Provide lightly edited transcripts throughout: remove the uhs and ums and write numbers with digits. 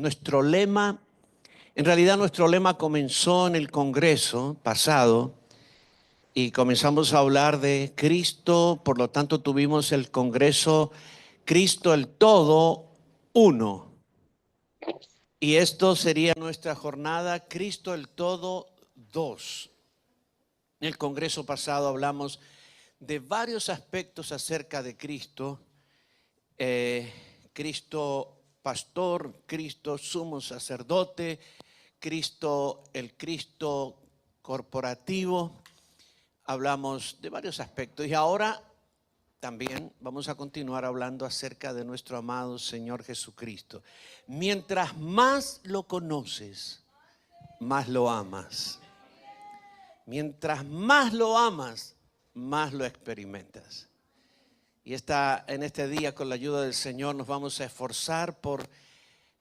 nuestro lema, en realidad nuestro lema comenzó en el Congreso pasado y comenzamos a hablar de Cristo, por lo tanto tuvimos el Congreso Cristo el Todo Uno. Y esto sería nuestra jornada Cristo el Todo Dos. En el Congreso pasado hablamos de varios aspectos acerca de Cristo. Cristo pastor, Cristo sumo sacerdote, Cristo el Cristo corporativo. Hablamos de varios aspectos y ahora también vamos a continuar hablando acerca de nuestro amado Señor Jesucristo. Mientras más lo conoces, más lo amas. Mientras más lo amas, más lo experimentas. Y en este día, con la ayuda del Señor, nos vamos a esforzar por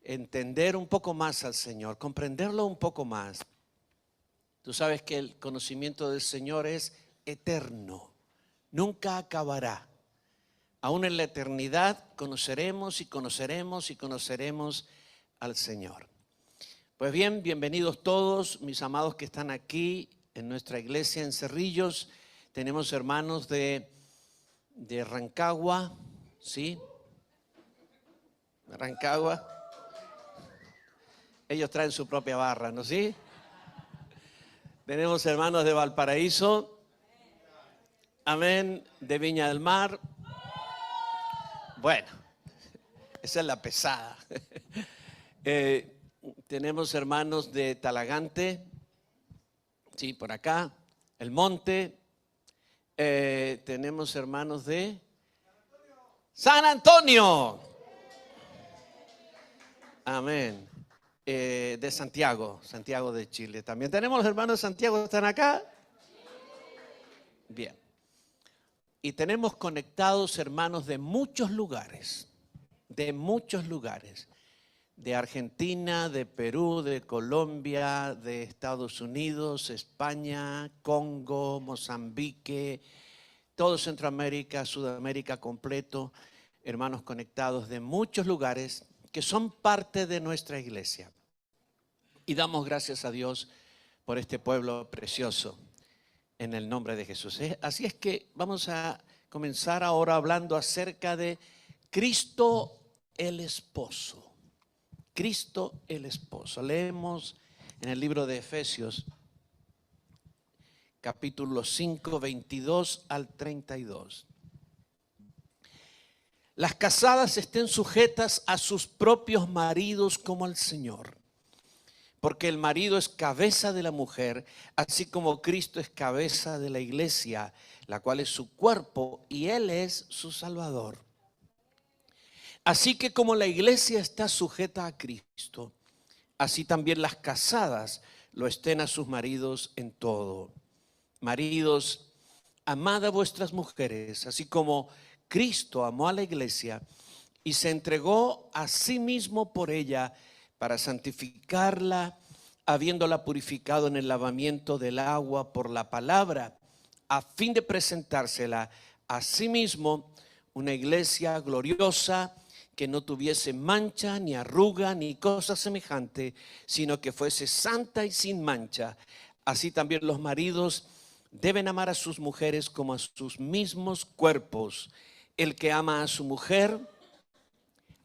entender un poco más al Señor, comprenderlo un poco más. Tú sabes que el conocimiento del Señor es eterno, nunca acabará. Aún en la eternidad conoceremos y conoceremos y conoceremos al Señor. Pues bien, bienvenidos todos, mis amados que están aquí en nuestra iglesia en Cerrillos. Tenemos hermanos de Rancagua, ¿sí? De Rancagua. Ellos traen su propia barra, ¿no? ¿Sí? Tenemos hermanos de Valparaíso. Amén. De Viña del Mar. Bueno, esa es la pesada. Tenemos hermanos de Talagante. Sí, por acá. El Monte. Tenemos hermanos de San Antonio. Amén. De Santiago de Chile. También tenemos los hermanos de Santiago, ¿están acá? Bien. Y tenemos conectados hermanos de muchos lugares, de Argentina, de Perú, de Colombia, de Estados Unidos, España, Congo, Mozambique, todo Centroamérica, Sudamérica completo, hermanos conectados de muchos lugares que son parte de nuestra iglesia. Y damos gracias a Dios por este pueblo precioso en el nombre de Jesús. Así es que vamos a comenzar ahora hablando acerca de Cristo el Esposo. Cristo el Esposo. Leemos en el libro de Efesios, capítulo 5, 22 al 32. Las casadas estén sujetas a sus propios maridos como al Señor, porque el marido es cabeza de la mujer, así como Cristo es cabeza de la iglesia, la cual es su cuerpo y Él es su Salvador. Así que como la iglesia está sujeta a Cristo, así también las casadas lo estén a sus maridos en todo. Maridos, amad a vuestras mujeres, así como Cristo amó a la iglesia y se entregó a sí mismo por ella para santificarla, habiéndola purificado en el lavamiento del agua por la palabra, a fin de presentársela a sí mismo una iglesia gloriosa, que no tuviese mancha, ni arruga, ni cosa semejante, sino que fuese santa y sin mancha. Así también los maridos deben amar a sus mujeres como a sus mismos cuerpos. El que ama a su mujer,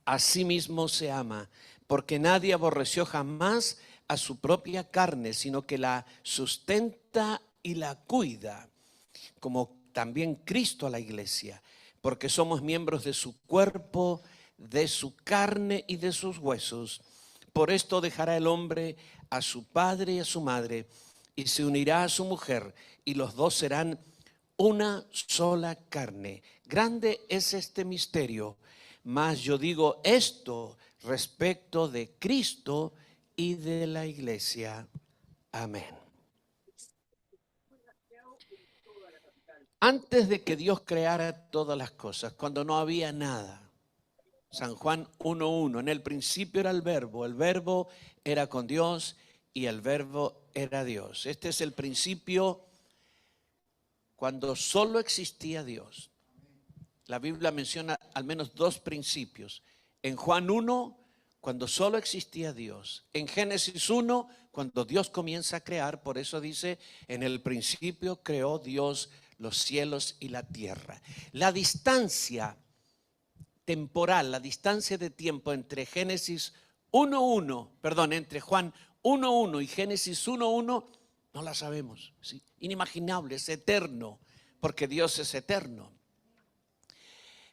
a sí mismo se ama, porque nadie aborreció jamás a su propia carne, sino que la sustenta y la cuida, como también Cristo a la iglesia, porque somos miembros de su cuerpo, de su carne y de sus huesos. Por esto dejará el hombre a su padre y a su madre, y se unirá a su mujer, y los dos serán una sola carne. Grande es este misterio, mas yo digo esto respecto de Cristo y de la iglesia. Amén. Antes de que Dios creara todas las cosas, cuando no había nada, San Juan 1:1, en el principio era el verbo era con Dios y el verbo era Dios. Este es el principio cuando solo existía Dios. La Biblia menciona al menos dos principios. En Juan 1, cuando solo existía Dios. En Génesis 1, cuando Dios comienza a crear, por eso dice, en el principio creó Dios los cielos y la tierra. La distancia temporal, la distancia de tiempo entre entre Juan 1:1 y Génesis 1:1, no la sabemos, ¿sí? Inimaginable, es eterno, porque Dios es eterno.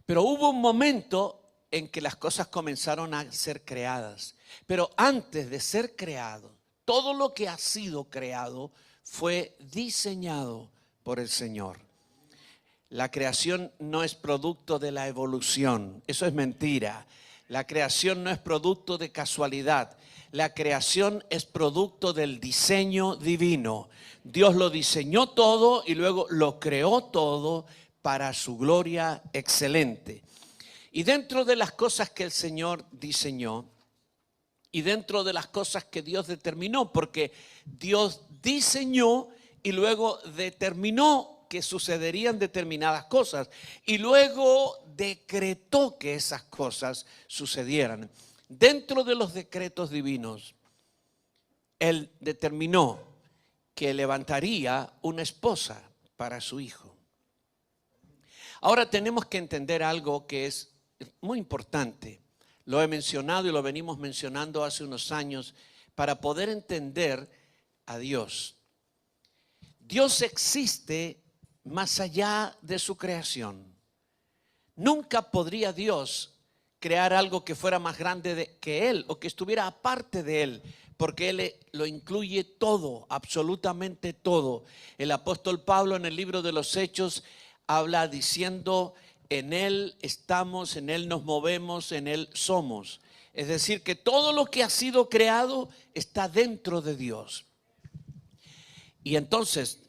Pero hubo un momento en que las cosas comenzaron a ser creadas. Pero antes de ser creado, todo lo que ha sido creado fue diseñado por el Señor. La creación no es producto de la evolución, eso es mentira. La creación no es producto de casualidad. La creación es producto del diseño divino. Dios lo diseñó todo y luego lo creó todo para su gloria excelente. Y dentro de las cosas que el Señor diseñó y dentro de las cosas que Dios determinó, porque Dios diseñó y luego determinó que sucederían determinadas cosas y luego decretó que esas cosas sucedieran. Dentro de los decretos divinos, Él determinó que levantaría una esposa para su hijo. Ahora tenemos que entender algo que es muy importante. Lo he mencionado y lo venimos mencionando hace unos años para poder entender a Dios. Dios existe más allá de su creación. Nunca podría Dios crear algo que fuera más grande que Él o que estuviera aparte de Él, porque Él lo incluye todo, absolutamente todo. El apóstol Pablo en el libro de los Hechos habla diciendo: en Él estamos, en Él nos movemos, en Él somos. Es decir, que todo lo que ha sido creado está dentro de Dios. Y entonces,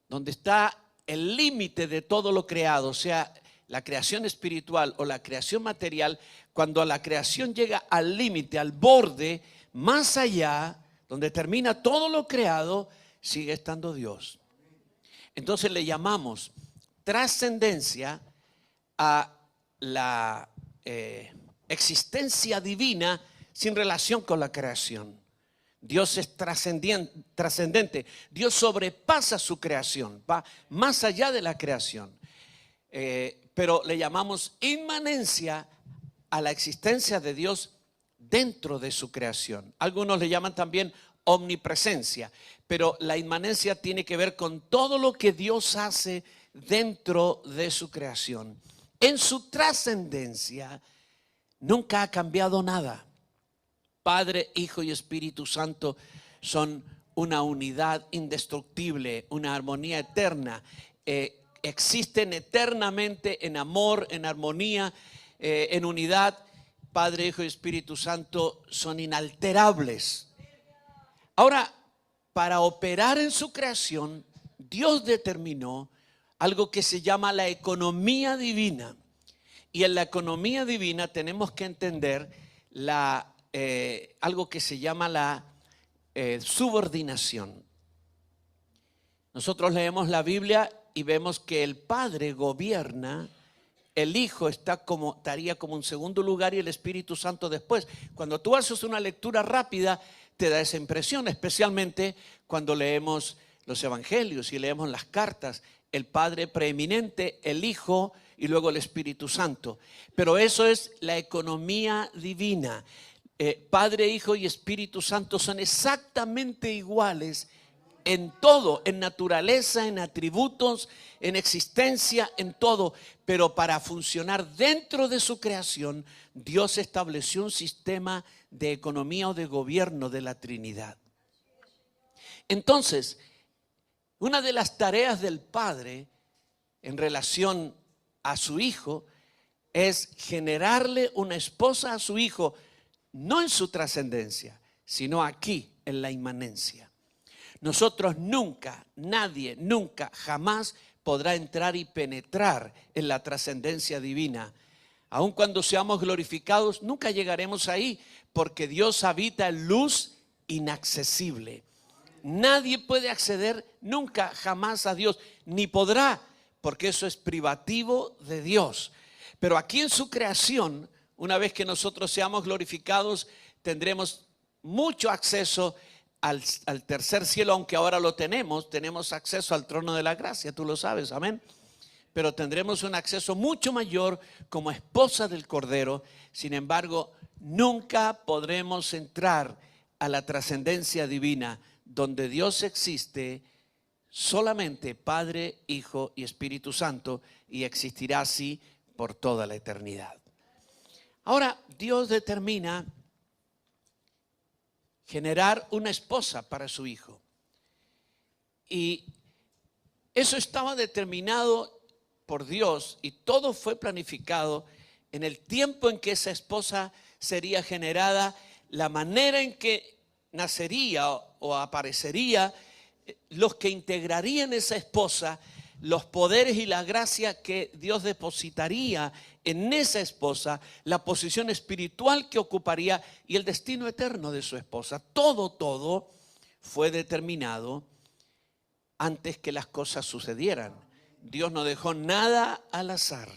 donde está el límite de todo lo creado, o sea, la creación espiritual o la creación material, cuando la creación llega al límite, al borde, más allá, donde termina todo lo creado, sigue estando Dios. Entonces le llamamos trascendencia a la existencia divina sin relación con la creación. Dios es trascendente. Dios sobrepasa su creación, va más allá de la creación. Pero le llamamos inmanencia a la existencia de Dios dentro de su creación. Algunos le llaman también omnipresencia, pero la inmanencia tiene que ver con todo lo que Dios hace dentro de su creación. En su trascendencia nunca ha cambiado nada. Padre, Hijo y Espíritu Santo son una unidad indestructible, una armonía eterna. Existen eternamente en amor, en armonía, en unidad. Padre, Hijo y Espíritu Santo son inalterables. Ahora, para operar en su creación, Dios determinó algo que se llama la economía divina. Y en la economía divina tenemos que entender algo que se llama la subordinación. Nosotros leemos la Biblia y vemos que el Padre gobierna, el Hijo estaría como en segundo lugar y el Espíritu Santo después. Cuando tú haces una lectura rápida, te da esa impresión, especialmente cuando leemos los evangelios y leemos las cartas. El Padre preeminente, el Hijo y luego el Espíritu Santo. Pero eso es la economía divina. Padre, Hijo y Espíritu Santo son exactamente iguales en todo, en naturaleza, en atributos, en existencia, en todo. Pero para funcionar dentro de su creación, Dios estableció un sistema de economía o de gobierno de la Trinidad. Entonces, una de las tareas del Padre en relación a su Hijo es generarle una esposa a su Hijo, no en su trascendencia, sino aquí, en la inmanencia. Nosotros nunca, nadie, nunca, jamás podrá entrar y penetrar en la trascendencia divina. Aun cuando seamos glorificados, nunca llegaremos ahí, porque Dios habita en luz inaccesible. Nadie puede acceder nunca, jamás a Dios, ni podrá, porque eso es privativo de Dios. Pero aquí en su creación, una vez que nosotros seamos glorificados, tendremos mucho acceso al tercer cielo, aunque ahora lo tenemos acceso al trono de la gracia, tú lo sabes, amén. Pero tendremos un acceso mucho mayor como esposa del Cordero. Sin embargo, nunca podremos entrar a la trascendencia divina, donde Dios existe solamente Padre, Hijo y Espíritu Santo, y existirá así por toda la eternidad. Ahora, Dios determina generar una esposa para su Hijo. Y eso estaba determinado por Dios y todo fue planificado en el tiempo en que esa esposa sería generada, la manera en que nacería o aparecería, los que integrarían esa esposa, los poderes y la gracia que Dios depositaría en esa esposa, la posición espiritual que ocuparía y el destino eterno de su esposa. Todo fue determinado antes que las cosas sucedieran. Dios no dejó nada al azar,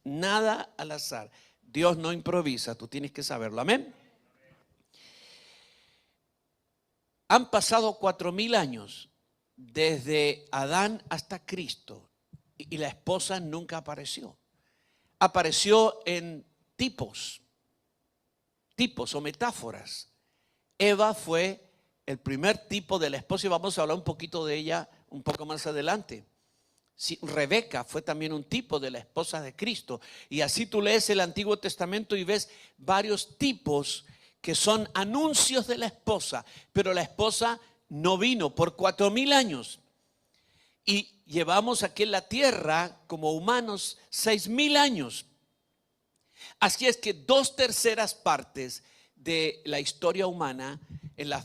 nada al azar. Dios no improvisa, tú tienes que saberlo, amén. Han pasado 4000 años desde Adán hasta Cristo y la esposa nunca apareció. Apareció en tipos o metáforas. Eva fue el primer tipo de la esposa y vamos a hablar un poquito de ella un poco más adelante. Sí, Rebeca fue también un tipo de la esposa de Cristo. Y así tú lees el Antiguo Testamento y ves varios tipos que son anuncios de la esposa. Pero la esposa no vino por 4000 años. Y llevamos aquí en la tierra como humanos 6000 años. Así es que 2/3 partes de la historia humana, en las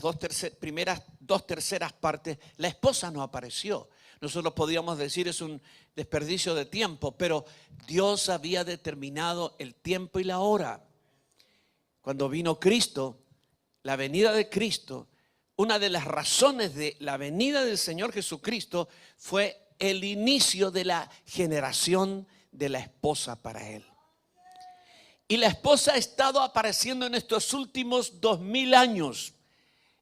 primeras 2/3 partes, la esposa no apareció. Nosotros podríamos decir es un desperdicio de tiempo, pero Dios había determinado el tiempo y la hora. Cuando vino Cristo, la venida de Cristo, una de las razones de la venida del Señor Jesucristo fue el inicio de la generación de la esposa para Él. Y la esposa ha estado apareciendo en estos últimos 2000 años,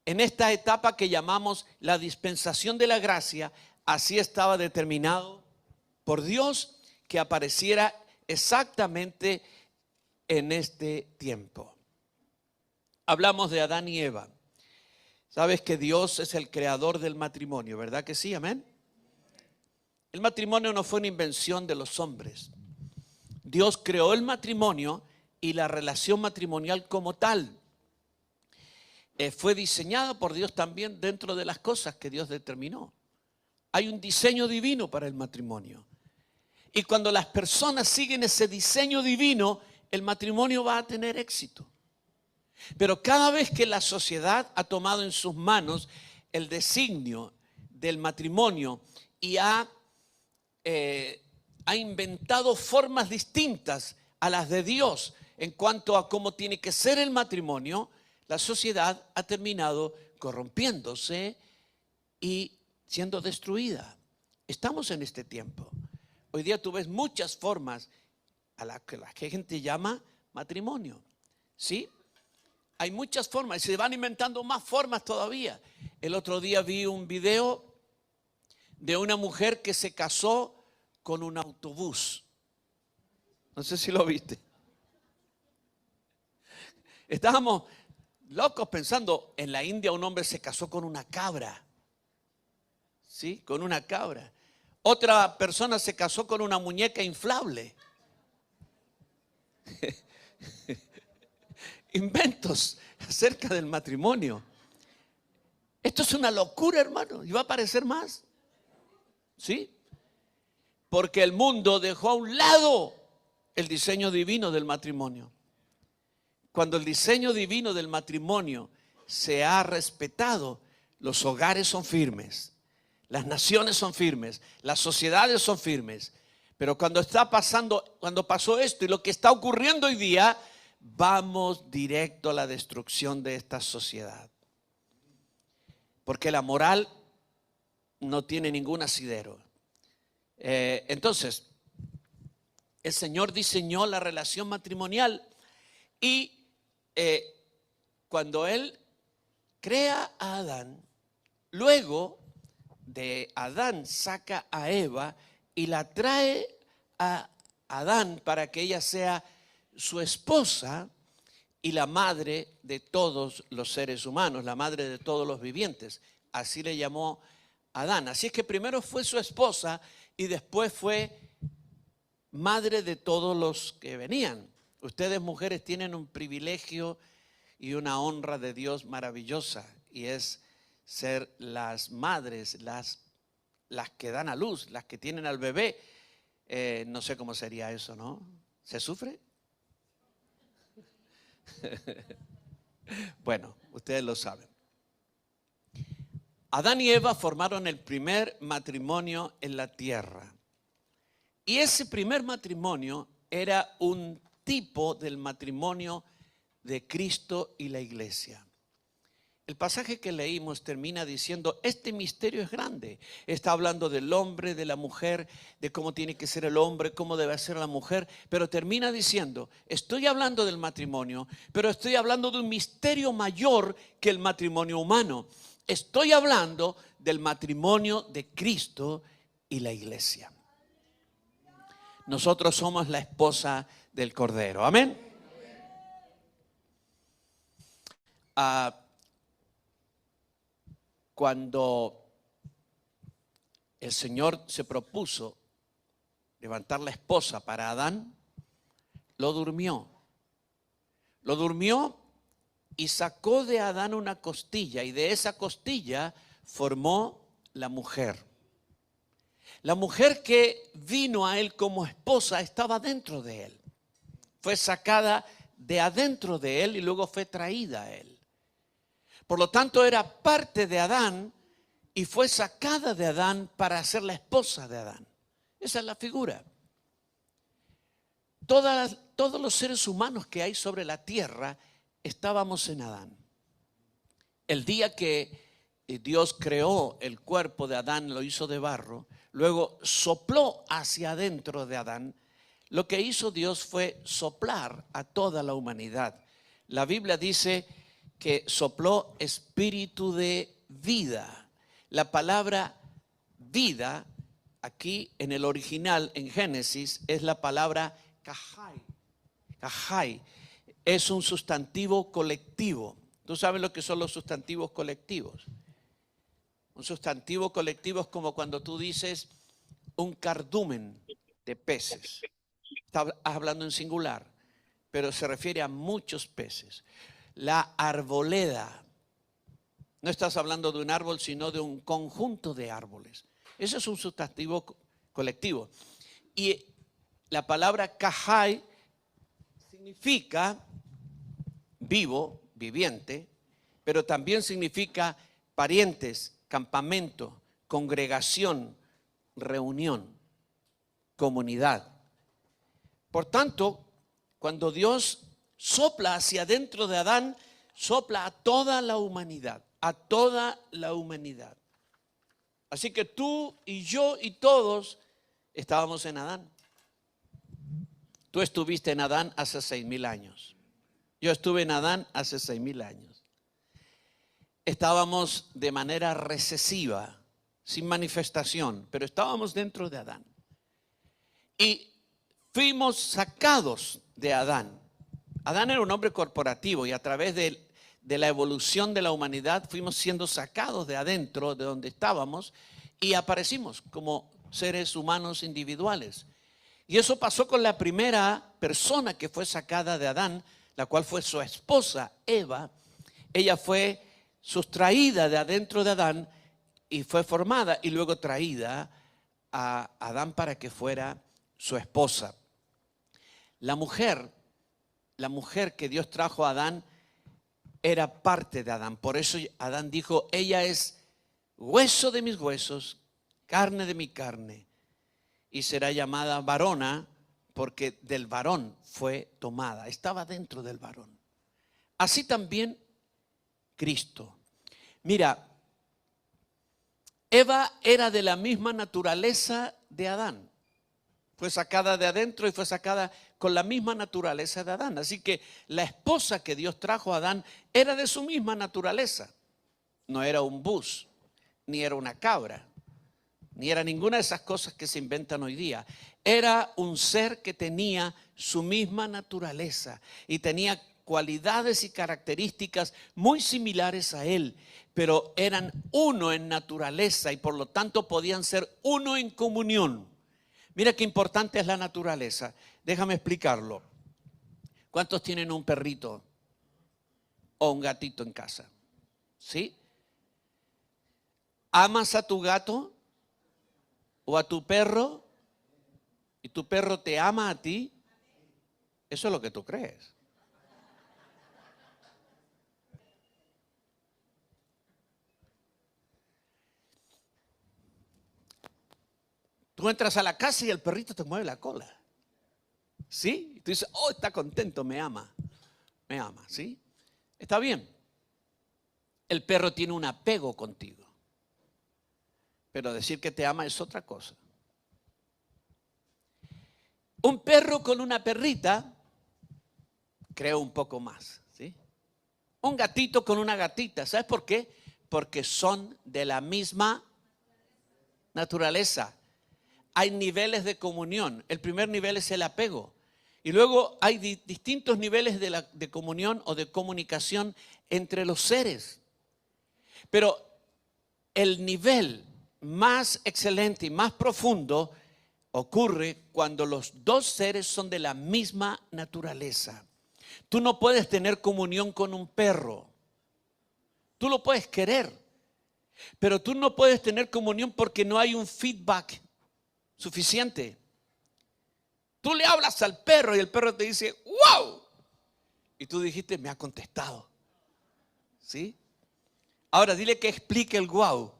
en esta etapa que llamamos la dispensación de la gracia. Así estaba determinado por Dios que apareciera exactamente en este tiempo. Hablamos de Adán y Eva. Sabes que Dios es el creador del matrimonio, ¿verdad que sí? Amén. El matrimonio no fue una invención de los hombres. Dios creó el matrimonio y la relación matrimonial como tal. Fue diseñada por Dios también dentro de las cosas que Dios determinó. Hay un diseño divino para el matrimonio. Y cuando las personas siguen ese diseño divino, el matrimonio va a tener éxito. Pero cada vez que la sociedad ha tomado en sus manos el designio del matrimonio y ha inventado formas distintas a las de Dios en cuanto a cómo tiene que ser el matrimonio, la sociedad ha terminado corrompiéndose y siendo destruida. Estamos en este tiempo. Hoy día tú ves muchas formas a las que la gente llama matrimonio. ¿Sí? Hay muchas formas y se van inventando más formas todavía. El otro día vi un video de una mujer que se casó con un autobús. No sé si lo viste. Estábamos locos pensando, en la India un hombre se casó con una cabra. ¿Sí? Con una cabra. Otra persona se casó con una muñeca inflable. Inventos acerca del matrimonio. Esto es una locura, hermano, y va a aparecer más. ¿Sí? Porque el mundo dejó a un lado el diseño divino del matrimonio. Cuando el diseño divino del matrimonio se ha respetado, los hogares son firmes, las naciones son firmes, las sociedades son firmes. Pero cuando pasó esto y lo que está ocurriendo hoy día, vamos directo a la destrucción de esta sociedad. Porque la moral no tiene ningún asidero. Entonces, el Señor diseñó la relación matrimonial y cuando Él crea a Adán, luego de Adán saca a Eva y la trae a Adán para que ella sea su esposa y la madre de todos los seres humanos, la madre de todos los vivientes. Así le llamó Adán. Así es que primero fue su esposa y después fue madre de todos los que venían. Ustedes, mujeres, tienen un privilegio y una honra de Dios maravillosa, y es ser las madres, las que dan a luz, las que tienen al bebé. No sé cómo sería eso, ¿no? ¿Se sufre? Bueno, ustedes lo saben. Adán y Eva formaron el primer matrimonio en la tierra. Y ese primer matrimonio era un tipo del matrimonio de Cristo y la iglesia. El pasaje que leímos termina diciendo, este misterio es grande. Está hablando del hombre, de la mujer, de cómo tiene que ser el hombre, cómo debe ser la mujer, pero termina diciendo, estoy hablando del matrimonio, pero estoy hablando de un misterio mayor que el matrimonio humano. Estoy hablando del matrimonio de Cristo y la iglesia. Nosotros somos la esposa del Cordero. Amén. Cuando el Señor se propuso levantar la esposa para Adán, lo durmió. Lo durmió y sacó de Adán una costilla, y de esa costilla formó la mujer. La mujer que vino a él como esposa estaba dentro de él. Fue sacada de adentro de él y luego fue traída a él. Por lo tanto, era parte de Adán y fue sacada de Adán para ser la esposa de Adán. Esa es la figura. Todos los seres humanos que hay sobre la tierra estábamos en Adán. El día que Dios creó el cuerpo de Adán, lo hizo de barro, luego sopló hacia adentro de Adán. Lo que hizo Dios fue soplar a toda la humanidad. La Biblia dice que sopló espíritu de vida. La palabra vida, aquí en el original, en Génesis, es la palabra kahai. Kahai es un sustantivo colectivo. ¿Tú sabes lo que son los sustantivos colectivos? Un sustantivo colectivo es como cuando tú dices un cardumen de peces. Estás hablando en singular, pero se refiere a muchos peces. La arboleda. No estás hablando de un árbol, sino de un conjunto de árboles. Eso es un sustantivo colectivo. Y la palabra kahai significa vivo, viviente, pero también significa parientes, campamento, congregación, reunión, comunidad. Por tanto, cuando Dios sopla hacia adentro de Adán, sopla a toda la humanidad, a toda la humanidad. Así que tú y yo y todos estábamos en Adán. Tú estuviste en Adán hace 6,000 años. Yo estuve en Adán hace 6,000 años. Estábamos de manera recesiva, sin manifestación, pero estábamos dentro de Adán. Y fuimos sacados de Adán. Adán era un hombre corporativo y a través de la evolución de la humanidad fuimos siendo sacados de adentro, de donde estábamos, y aparecimos como seres humanos individuales. Y eso pasó con la primera persona que fue sacada de Adán, la cual fue su esposa, Eva. Ella fue sustraída de adentro de Adán y fue formada y luego traída a Adán para que fuera su esposa. La mujer que Dios trajo a Adán era parte de Adán. Por eso Adán dijo, ella es hueso de mis huesos, carne de mi carne, y será llamada varona porque del varón fue tomada. Estaba dentro del varón. Así también Cristo. Mira, Eva era de la misma naturaleza de Adán. Fue sacada de adentro y fue sacada con la misma naturaleza de Adán. Así que la esposa que Dios trajo a Adán era de su misma naturaleza. No era un bus, ni era una cabra, ni era ninguna de esas cosas que se inventan hoy día. Era un ser que tenía su misma naturaleza y tenía cualidades y características muy similares a él, pero eran uno en naturaleza y por lo tanto podían ser uno en comunión. Mira qué importante es la naturaleza. Déjame explicarlo. ¿Cuántos tienen un perrito o un gatito en casa? ¿Sí? ¿Amas a tu gato o a tu perro y tu perro te ama a ti? Eso es lo que tú crees. Tú entras a la casa y el perrito te mueve la cola. ¿Sí? Y tú dices, oh, está contento, me ama. Me ama, ¿sí? Está bien. El perro tiene un apego contigo. Pero decir que te ama es otra cosa. Un perro con una perrita, creo un poco más, ¿sí? Un gatito con una gatita, ¿sabes por qué? Porque son de la misma naturaleza. Hay niveles de comunión. El primer nivel es el apego. Y luego hay distintos niveles de comunión o de comunicación entre los seres. Pero el nivel más excelente y más profundo ocurre cuando los dos seres son de la misma naturaleza. Tú no puedes tener comunión con un perro. Tú lo puedes querer, pero tú no puedes tener comunión porque no hay un feedback suficiente. Tú le hablas al perro y el perro te dice, wow. Y tú dijiste, me ha contestado. ¿Sí? Ahora dile que explique el wow.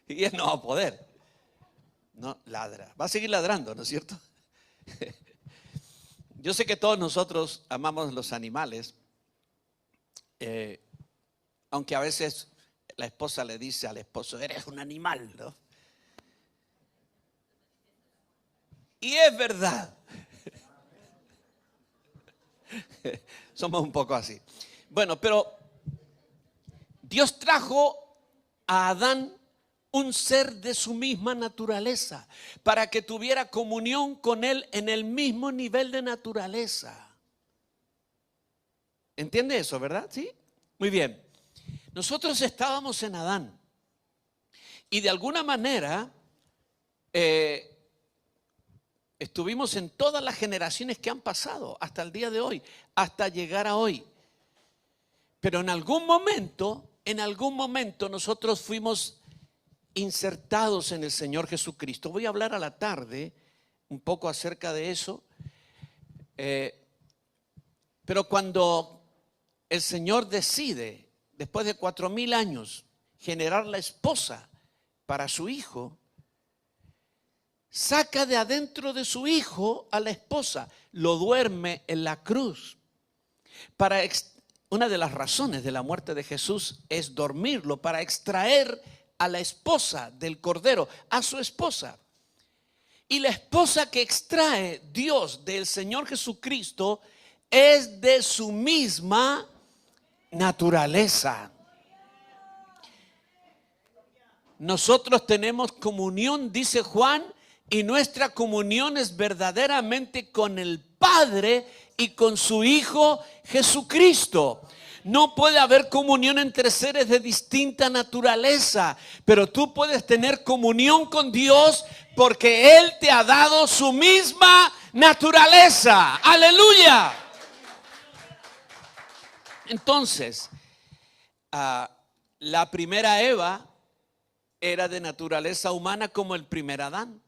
Y él no va a poder. No, ladra. Va a seguir ladrando, ¿no es cierto? Yo sé que todos nosotros amamos los animales. Aunque a veces la esposa le dice al esposo, eres un animal, ¿no? Y es verdad. Somos un poco así. Bueno, pero Dios trajo a Adán un ser de su misma naturaleza para que tuviera comunión con él en el mismo nivel de naturaleza. ¿Entiende eso, verdad? ¿Sí? Muy bien. Nosotros estábamos en Adán y de alguna manera estuvimos en todas las generaciones que han pasado hasta el día de hoy, hasta llegar a hoy. Pero en algún momento nosotros fuimos insertados en el Señor Jesucristo. Voy a hablar a la tarde un poco acerca de eso. Pero cuando el Señor decide, después de 4000 años, generar la esposa para su hijo, saca de adentro de su hijo a la esposa, lo duerme en la cruz. Una de las razones de la muerte de Jesús es dormirlo para extraer a la esposa del Cordero, a su esposa. Y la esposa que extrae Dios del Señor Jesucristo es de su misma naturaleza. Nosotros tenemos comunión, dice Juan, y nuestra comunión es verdaderamente con el Padre y con su Hijo Jesucristo. No puede haber comunión entre seres de distinta naturaleza, pero tú puedes tener comunión con Dios porque Él te ha dado su misma naturaleza. ¡Aleluya! Entonces, la primera Eva era de naturaleza humana como el primer Adán.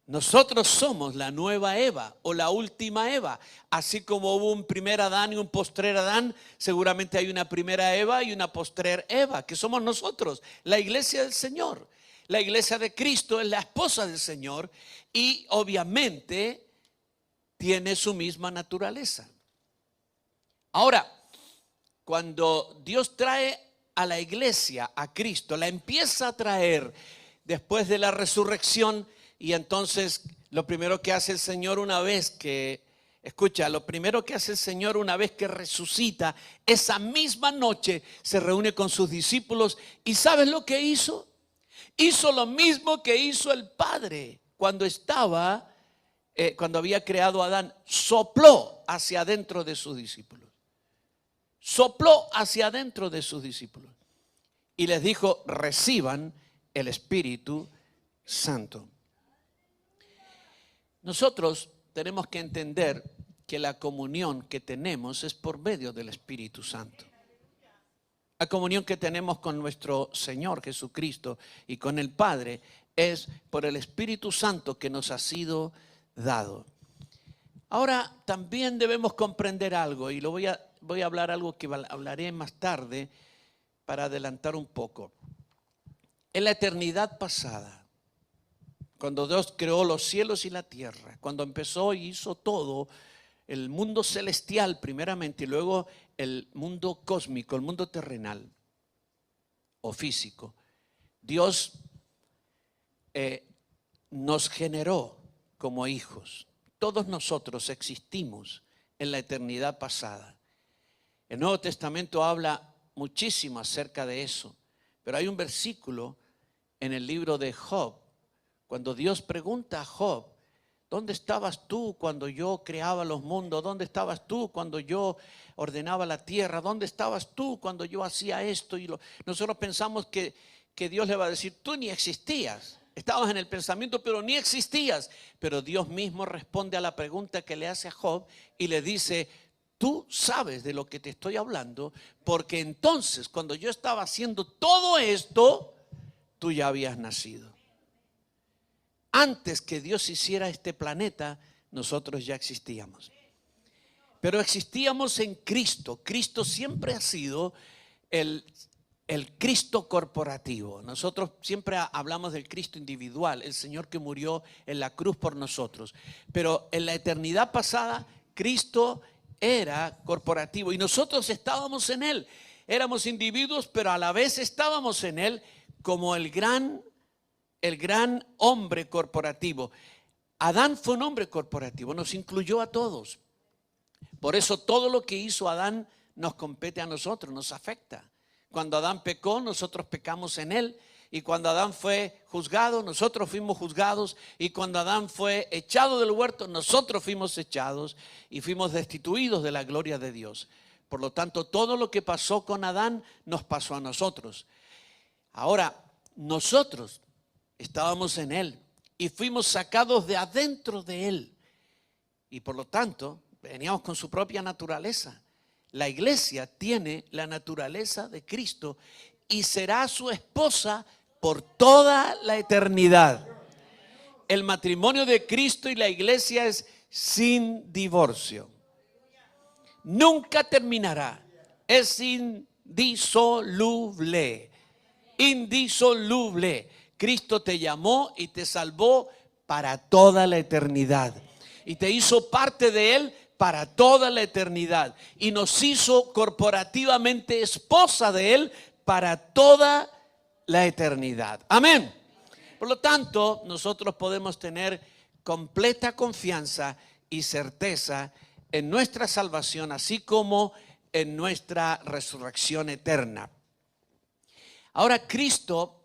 Nosotros somos la nueva Eva o la última Eva. Así como hubo un primer Adán y un postrer Adán, seguramente hay una primera Eva y una postrer Eva, que somos nosotros, la iglesia del Señor. La iglesia de Cristo es la esposa del Señor y obviamente tiene su misma naturaleza. Ahora, cuando Dios trae a la iglesia, a Cristo, la empieza a traer después de la resurrección. Y entonces Lo primero que hace el Señor una vez que, escucha, lo primero que hace el Señor una vez que resucita, esa misma noche se reúne con sus discípulos y ¿sabes lo que hizo? Hizo lo mismo que hizo el Padre cuando cuando había creado a Adán, sopló hacia adentro de sus discípulos. Sopló hacia adentro de sus discípulos y les dijo: reciban el Espíritu Santo. Nosotros tenemos que entender que la comunión que tenemos es por medio del Espíritu Santo. La comunión que tenemos con nuestro Señor Jesucristo y con el Padre es por el Espíritu Santo que nos ha sido dado. Ahora también debemos comprender algo, y voy a hablar algo que hablaré más tarde para adelantar un poco. En la eternidad pasada, cuando Dios creó los cielos y la tierra, cuando empezó y hizo todo, el mundo celestial primeramente y luego el mundo cósmico, el mundo terrenal o físico, Dios nos generó como hijos. Todos nosotros existimos en la eternidad pasada. El Nuevo Testamento habla muchísimo acerca de eso, pero hay un versículo en el libro de Job, cuando Dios pregunta a Job: ¿dónde estabas tú cuando yo creaba los mundos? ¿Dónde estabas tú cuando yo ordenaba la tierra? ¿Dónde estabas tú cuando yo hacía esto? Nosotros pensamos que Dios le va a decir: tú ni existías. Estabas en el pensamiento, pero ni existías. Pero Dios mismo responde a la pregunta que le hace a Job y le dice: tú sabes de lo que te estoy hablando, porque entonces cuando yo estaba haciendo todo esto, tú ya habías nacido. Antes que Dios hiciera este planeta, nosotros ya existíamos. Pero existíamos en Cristo. Cristo siempre ha sido el Cristo corporativo. Nosotros siempre hablamos del Cristo individual, el Señor que murió en la cruz por nosotros. Pero en la eternidad pasada, Cristo era corporativo y nosotros estábamos en Él. Éramos individuos, pero a la vez estábamos en Él como el gran hombre corporativo. Adán fue un hombre corporativo, nos incluyó a todos. Por eso todo lo que hizo Adán nos compete a nosotros, nos afecta. Cuando Adán pecó, nosotros pecamos en él. Y cuando Adán fue juzgado, nosotros fuimos juzgados. Y cuando Adán fue echado del huerto, nosotros fuimos echados y fuimos destituidos de la gloria de Dios. Por lo tanto, todo lo que pasó con Adán nos pasó a nosotros. Ahora, nosotros estábamos en él y fuimos sacados de adentro de él. Y por lo tanto, veníamos con su propia naturaleza. La iglesia tiene la naturaleza de Cristo y será su esposa por toda la eternidad. El matrimonio de Cristo y la iglesia es sin divorcio. Nunca terminará. Es indisoluble. Indisoluble. Cristo te llamó y te salvó para toda la eternidad. Y te hizo parte de Él para toda la eternidad. Y nos hizo corporativamente esposa de Él para toda la eternidad. Amén. Por lo tanto, nosotros podemos tener completa confianza y certeza en nuestra salvación, así como en nuestra resurrección eterna. Ahora, Cristo,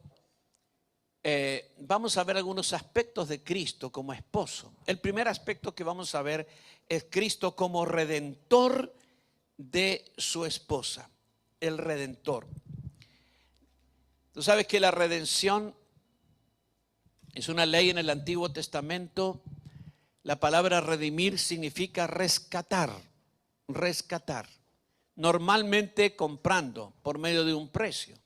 vamos a ver algunos aspectos de Cristo como esposo. El primer aspecto que vamos a ver es Cristo como redentor de su esposa, el redentor. Tú sabes que la redención es una ley en el Antiguo Testamento. La palabra redimir significa rescatar, rescatar. Normalmente comprando por medio de un precio.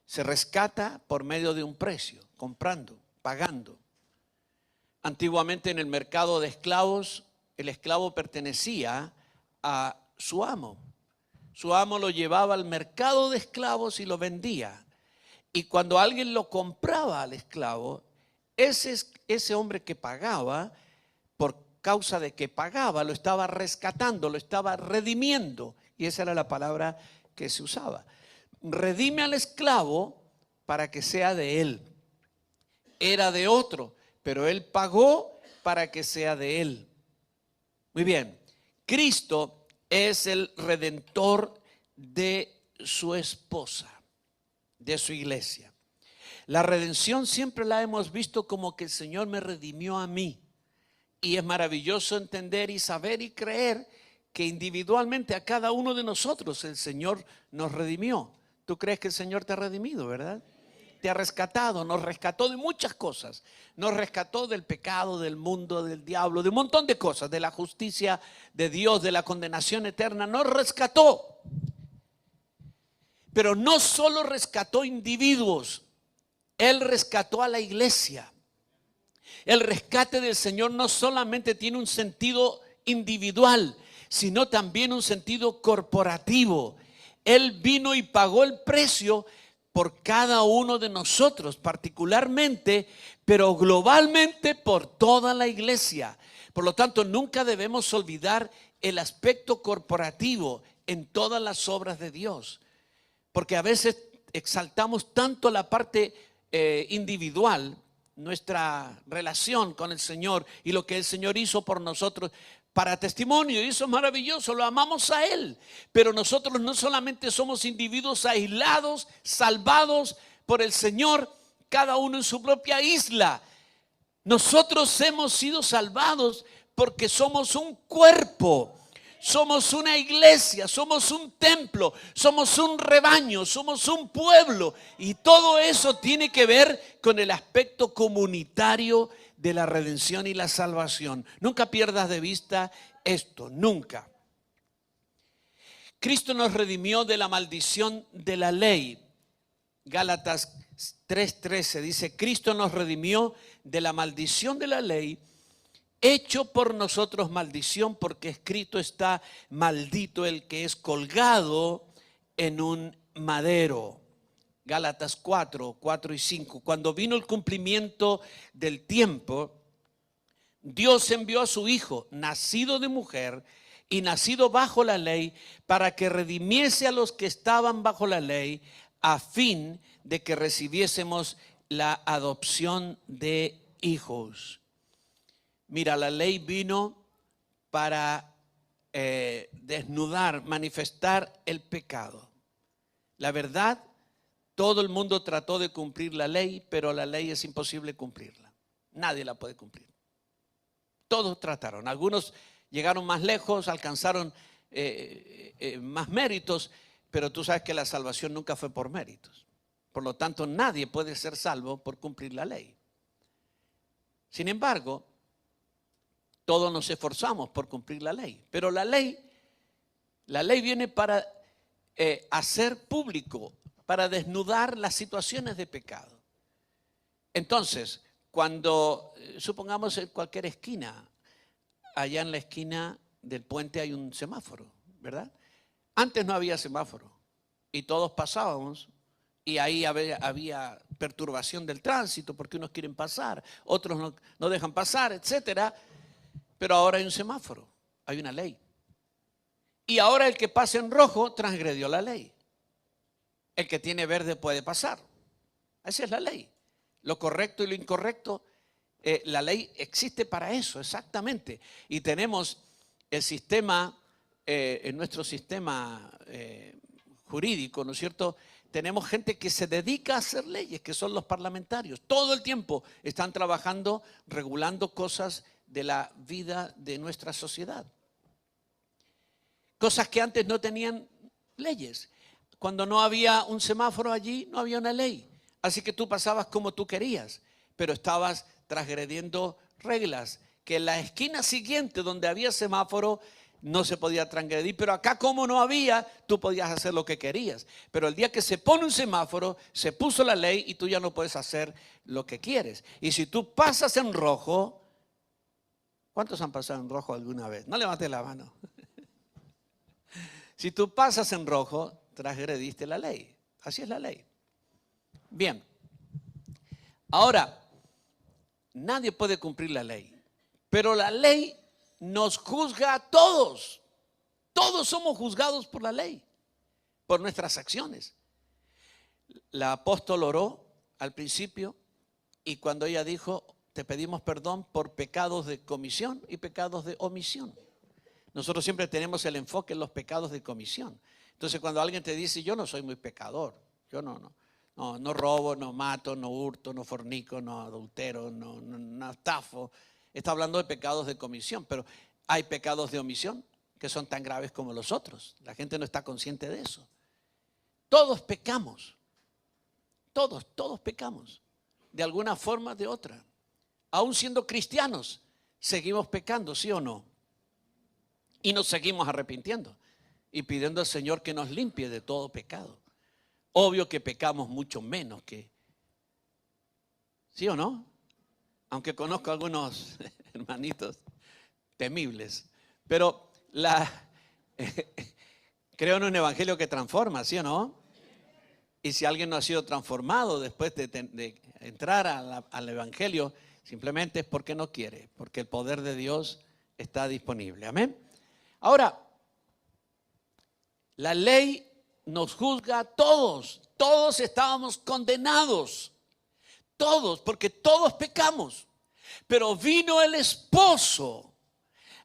Se rescata por medio de un precio, comprando, pagando. Antiguamente en el mercado de esclavos, el esclavo pertenecía a su amo. Su amo lo llevaba al mercado de esclavos y lo vendía. Y cuando alguien lo compraba al esclavo, ese hombre que pagaba, por causa de que pagaba, lo estaba rescatando, lo estaba redimiendo. Y esa era la palabra que se usaba. Redime al esclavo para que sea de él. Era de otro, pero él pagó para que sea de Él. Muy bien, Cristo es el redentor de su esposa, de su iglesia. La redención siempre la hemos visto como que el Señor me redimió a mí. Y es maravilloso entender y saber y creer que individualmente a cada uno de nosotros el Señor nos redimió. ¿Tú crees que el Señor te ha redimido, verdad? Te ha rescatado, nos rescató de muchas cosas. Nos rescató del pecado, del mundo, del diablo, de un montón de cosas, de la justicia de Dios, de la condenación eterna. Nos rescató. Pero no solo rescató individuos, Él rescató a la iglesia. El rescate del Señor no solamente tiene un sentido individual, sino también un sentido corporativo. Él vino y pagó el precio por cada uno de nosotros, particularmente, pero globalmente por toda la iglesia. Por lo tanto, nunca debemos olvidar el aspecto corporativo en todas las obras de Dios, porque a veces exaltamos tanto la parte individual, nuestra relación con el Señor y lo que el Señor hizo por nosotros para testimonio, y eso es maravilloso, lo amamos a Él, pero nosotros no solamente somos individuos aislados, salvados por el Señor, cada uno en su propia isla. Nosotros hemos sido salvados porque somos un cuerpo. Somos una iglesia, somos un templo, somos un rebaño, somos un pueblo, y todo eso tiene que ver con el aspecto comunitario de la redención y la salvación. Nunca pierdas de vista esto, nunca. Cristo nos redimió de la maldición de la ley. Gálatas 3:13 dice: Cristo nos redimió de la maldición de la ley, hecho por nosotros maldición, porque escrito está: maldito el que es colgado en un madero. Gálatas 4 y 5. Cuando vino el cumplimiento del tiempo, Dios envió a su Hijo, nacido de mujer y nacido bajo la ley, para que redimiese a los que estaban bajo la ley, a fin de que recibiésemos la adopción de hijos. Mira, la ley vino para desnudar, manifestar el pecado. La verdad, todo el mundo trató de cumplir la ley, pero la ley es imposible cumplirla. Nadie la puede cumplir. Todos trataron. Algunos llegaron más lejos, alcanzaron más méritos, pero tú sabes que la salvación nunca fue por méritos. Por lo tanto, nadie puede ser salvo por cumplir la ley. Sin embargo, todos nos esforzamos por cumplir la ley, pero la ley viene para hacer público, para desnudar las situaciones de pecado. Entonces, cuando supongamos en cualquier esquina, allá en la esquina del puente hay un semáforo, ¿verdad? Antes no había semáforo y todos pasábamos, y ahí había perturbación del tránsito porque unos quieren pasar, otros no dejan pasar, etcétera. Pero ahora hay un semáforo, hay una ley. Y ahora el que pasa en rojo transgredió la ley. El que tiene verde puede pasar. Esa es la ley. Lo correcto y lo incorrecto, la ley existe para eso, exactamente. Y tenemos el sistema, en nuestro sistema jurídico, ¿no es cierto? Tenemos gente que se dedica a hacer leyes, que son los parlamentarios. Todo el tiempo están trabajando, regulando cosas de la vida de nuestra sociedad. Cosas que antes no tenían leyes. Cuando no había un semáforo allí, no había una ley. Así que tú pasabas como tú querías, pero estabas transgrediendo reglas. Que en la esquina siguiente donde había semáforo no se podía transgredir, pero acá como no había, tú podías hacer lo que querías. Pero el día que se pone un semáforo, se puso la ley y tú ya no puedes hacer lo que quieres. Y si tú pasas en rojo, ¿cuántos han pasado en rojo alguna vez? No levantes la mano. Si tú pasas en rojo, transgrediste la ley. Así es la ley. Bien. Ahora, nadie puede cumplir la ley, pero la ley nos juzga a todos. Todos somos juzgados por la ley, por nuestras acciones. La apóstol oró al principio y cuando ella dijo, te pedimos perdón por pecados de comisión y pecados de omisión. Nosotros siempre tenemos el enfoque en los pecados de comisión. Entonces cuando alguien te dice, yo no soy muy pecador, yo no robo, no mato, no hurto, no fornico, no adultero, no estafo, está hablando de pecados de comisión, pero hay pecados de omisión que son tan graves como los otros. La gente no está consciente de eso. Todos pecamos, todos pecamos, de alguna forma o de otra. Aún siendo cristianos, seguimos pecando, ¿sí o no? Y nos seguimos arrepintiendo y pidiendo al Señor que nos limpie de todo pecado. Obvio que pecamos mucho menos que, ¿sí o no? Aunque conozco algunos hermanitos temibles, pero creo en un evangelio que transforma, ¿sí o no? Y si alguien no ha sido transformado después de entrar al evangelio, simplemente es porque no quiere, porque el poder de Dios está disponible. Amén. Ahora, la ley nos juzga a todos. Todos estábamos condenados. Todos, porque todos pecamos. Pero vino el esposo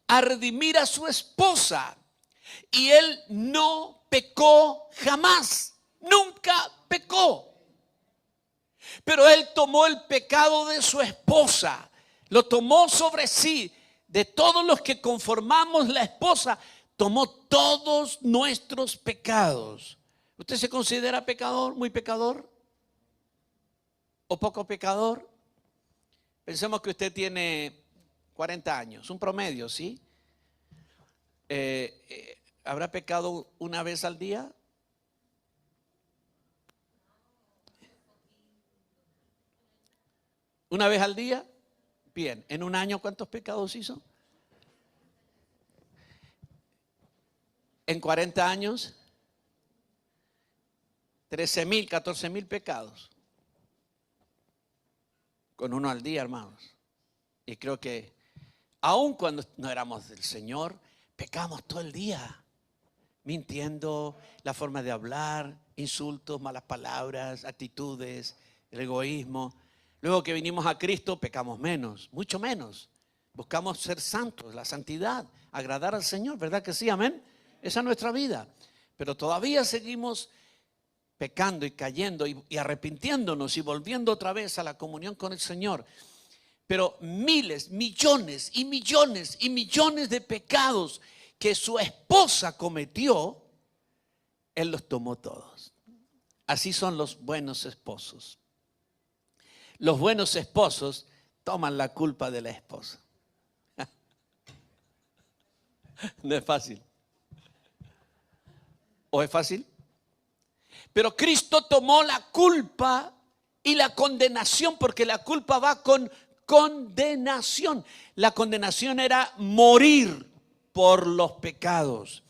a redimir a su esposa. Y él no pecó jamás. Nunca pecó. Pero él tomó el pecado de su esposa. Lo tomó sobre sí. De todos los que conformamos la esposa, tomó todos nuestros pecados. ¿Usted se considera pecador, muy pecador? ¿O poco pecador? Pensemos que usted tiene 40 años, un promedio, ¿sí? ¿Habrá pecado una vez al día? ¿Una vez al día? Bien. ¿En un año cuántos pecados hizo? En 40 años, 13,000, 14,000 pecados. Con uno al día, hermanos. Y creo que aun cuando no éramos del Señor, pecamos todo el día. Mintiendo, la forma de hablar, insultos, malas palabras, actitudes, el egoísmo. Luego que vinimos a Cristo, pecamos menos, mucho menos. Buscamos ser santos, la santidad, agradar al Señor, ¿verdad que sí? Amén. Esa es nuestra vida. Pero todavía seguimos pecando y cayendo y arrepintiéndonos y volviendo otra vez a la comunión con el Señor. Pero miles, millones y millones y millones de pecados que su esposa cometió, Él los tomó todos. Así son los buenos esposos. Los buenos esposos toman la culpa de la esposa. No es fácil. ¿O es fácil? Pero Cristo tomó la culpa y la condenación, porque la culpa va con condenación. La condenación era morir por los pecados.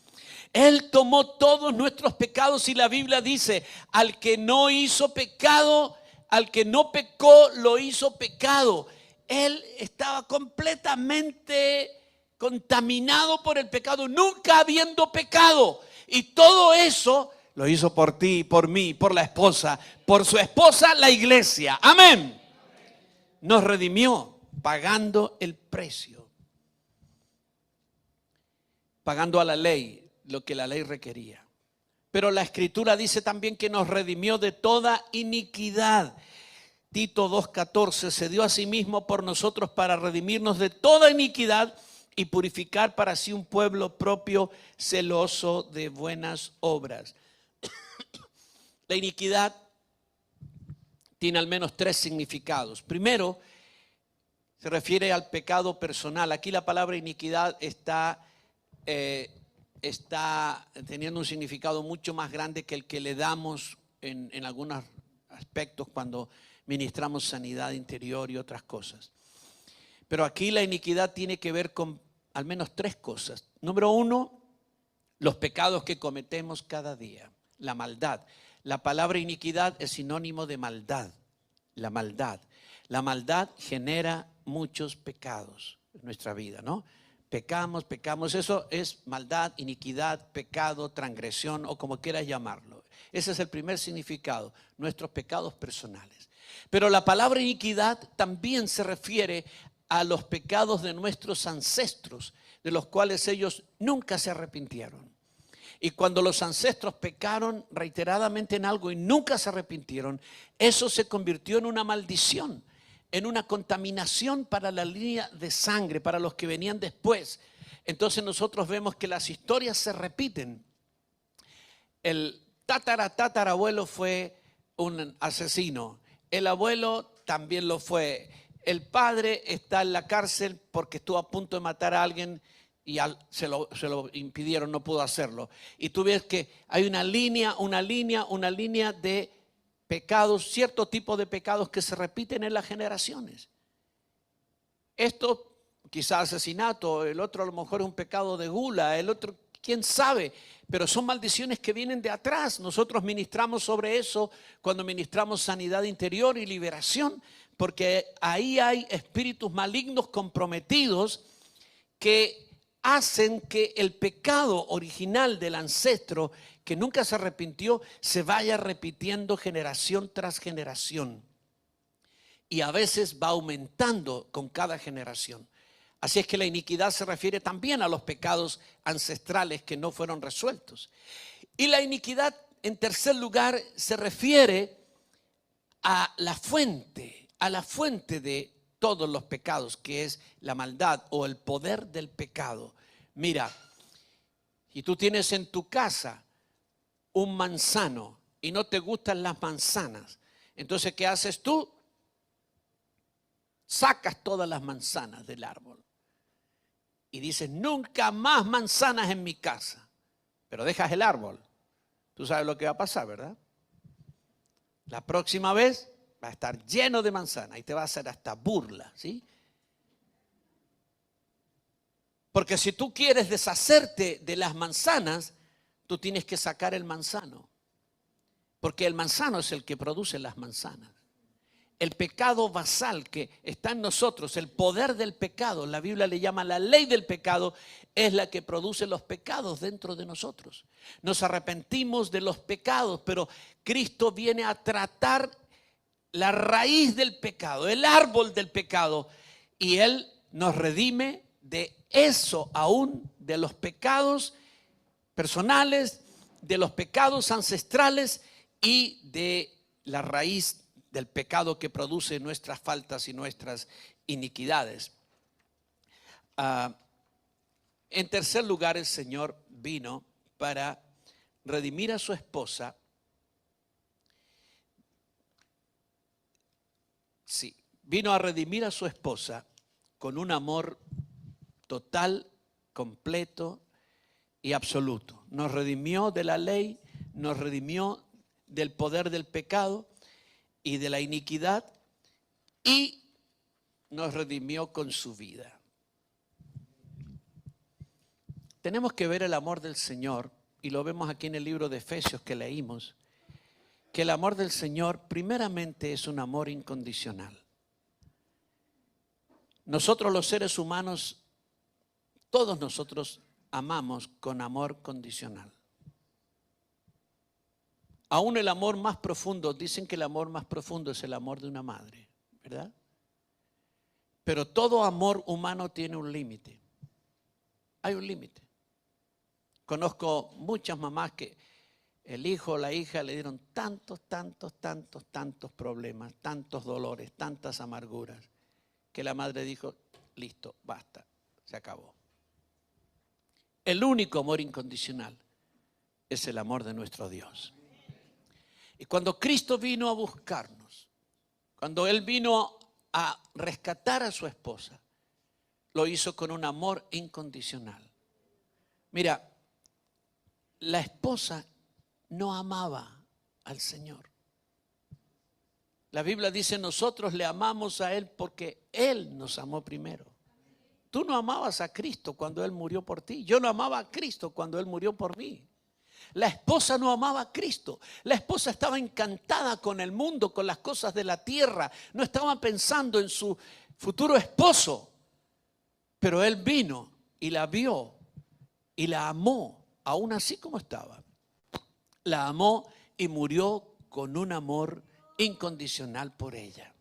Él tomó todos nuestros pecados y la Biblia dice, al que no hizo pecado, al que no pecó, lo hizo pecado. Él estaba completamente contaminado por el pecado, nunca habiendo pecado. Y todo eso lo hizo por ti, por mí, por la esposa, por su esposa, la iglesia. Amén. Nos redimió pagando el precio. Pagando a la ley lo que la ley requería. Pero la Escritura dice también que nos redimió de toda iniquidad. Tito 2:14, se dio a sí mismo por nosotros para redimirnos de toda iniquidad y purificar para sí un pueblo propio celoso de buenas obras. La iniquidad tiene al menos 3 significados. Primero, se refiere al pecado personal. Aquí la palabra iniquidad está teniendo un significado mucho más grande que el que le damos en algunos aspectos cuando ministramos sanidad interior y otras cosas. Pero aquí la iniquidad tiene que ver con al menos 3 cosas. Número 1, los pecados que cometemos cada día. La maldad. La palabra iniquidad es sinónimo de maldad. La maldad. La maldad genera muchos pecados en nuestra vida, ¿no? Pecamos. Eso es maldad, iniquidad, pecado, transgresión o como quieras llamarlo. Ese es el primer significado, nuestros pecados personales. Pero la palabra iniquidad también se refiere a los pecados de nuestros ancestros, de los cuales ellos nunca se arrepintieron. Y cuando los ancestros pecaron reiteradamente en algo y nunca se arrepintieron, eso se convirtió en una maldición, en una contaminación para la línea de sangre, para los que venían después. Entonces nosotros vemos que las historias se repiten. El tatarabuelo fue un asesino. El abuelo también lo fue. El padre está en la cárcel porque estuvo a punto de matar a alguien y se lo impidieron, no pudo hacerlo. Y tú ves que hay una línea de pecados, cierto tipo de pecados que se repiten en las generaciones. Esto, quizás asesinato, el otro a lo mejor es un pecado de gula, el otro, quién sabe, pero son maldiciones que vienen de atrás. Nosotros ministramos sobre eso cuando ministramos sanidad interior y liberación, porque ahí hay espíritus malignos comprometidos que hacen que el pecado original del ancestro que nunca se arrepintió se vaya repitiendo generación tras generación. Y a veces va aumentando con cada generación. Así es que la iniquidad se refiere también a los pecados ancestrales que no fueron resueltos. Y la iniquidad, en tercer lugar, se refiere a la fuente de todos los pecados, que es la maldad o el poder del pecado. Mira, si tú tienes en tu casa un manzano y no te gustan las manzanas, entonces ¿qué haces tú? Sacas todas las manzanas del árbol y dices, nunca más manzanas en mi casa, pero dejas el árbol. Tú sabes lo que va a pasar, ¿verdad? La próxima vez va a estar lleno de manzanas y te va a hacer hasta burla, ¿sí? Porque si tú quieres deshacerte de las manzanas, tú tienes que sacar el manzano. Porque el manzano es el que produce las manzanas. El pecado basal que está en nosotros, el poder del pecado, la Biblia le llama la ley del pecado, es la que produce los pecados dentro de nosotros. Nos arrepentimos de los pecados, pero Cristo viene a tratar la raíz del pecado, el árbol del pecado, y Él nos redime de eso aún, de los pecados personales, de los pecados ancestrales y de la raíz del pecado que produce nuestras faltas y nuestras iniquidades. En tercer lugar, el Señor vino para redimir a su esposa. Sí, vino a redimir a su esposa con un amor total, completo y absoluto. Nos redimió de la ley, nos redimió del poder del pecado y de la iniquidad y nos redimió con su vida. Tenemos que ver el amor del Señor y lo vemos aquí en el libro de Efesios que leímos, que el amor del Señor primeramente es un amor incondicional. Nosotros los seres humanos, todos nosotros amamos con amor condicional. Aún el amor más profundo, dicen que el amor más profundo es el amor de una madre, ¿verdad? Pero todo amor humano tiene un límite. Hay un límite. Conozco muchas mamás que el hijo o la hija le dieron tantos problemas, tantos dolores, tantas amarguras, que la madre dijo, listo, basta, se acabó. El único amor incondicional es el amor de nuestro Dios. Y cuando Cristo vino a buscarnos, cuando Él vino a rescatar a su esposa, lo hizo con un amor incondicional. Mira, la esposa no amaba al Señor. La Biblia dice, nosotros le amamos a Él porque Él nos amó primero. Tú no amabas a Cristo cuando Él murió por ti. Yo no amaba a Cristo cuando Él murió por mí. La esposa no amaba a Cristo. La esposa estaba encantada con el mundo, con las cosas de la tierra. No estaba pensando en su futuro esposo. Pero Él vino y la vio y la amó, aún así como estaba. La amó y murió con un amor incondicional por ella.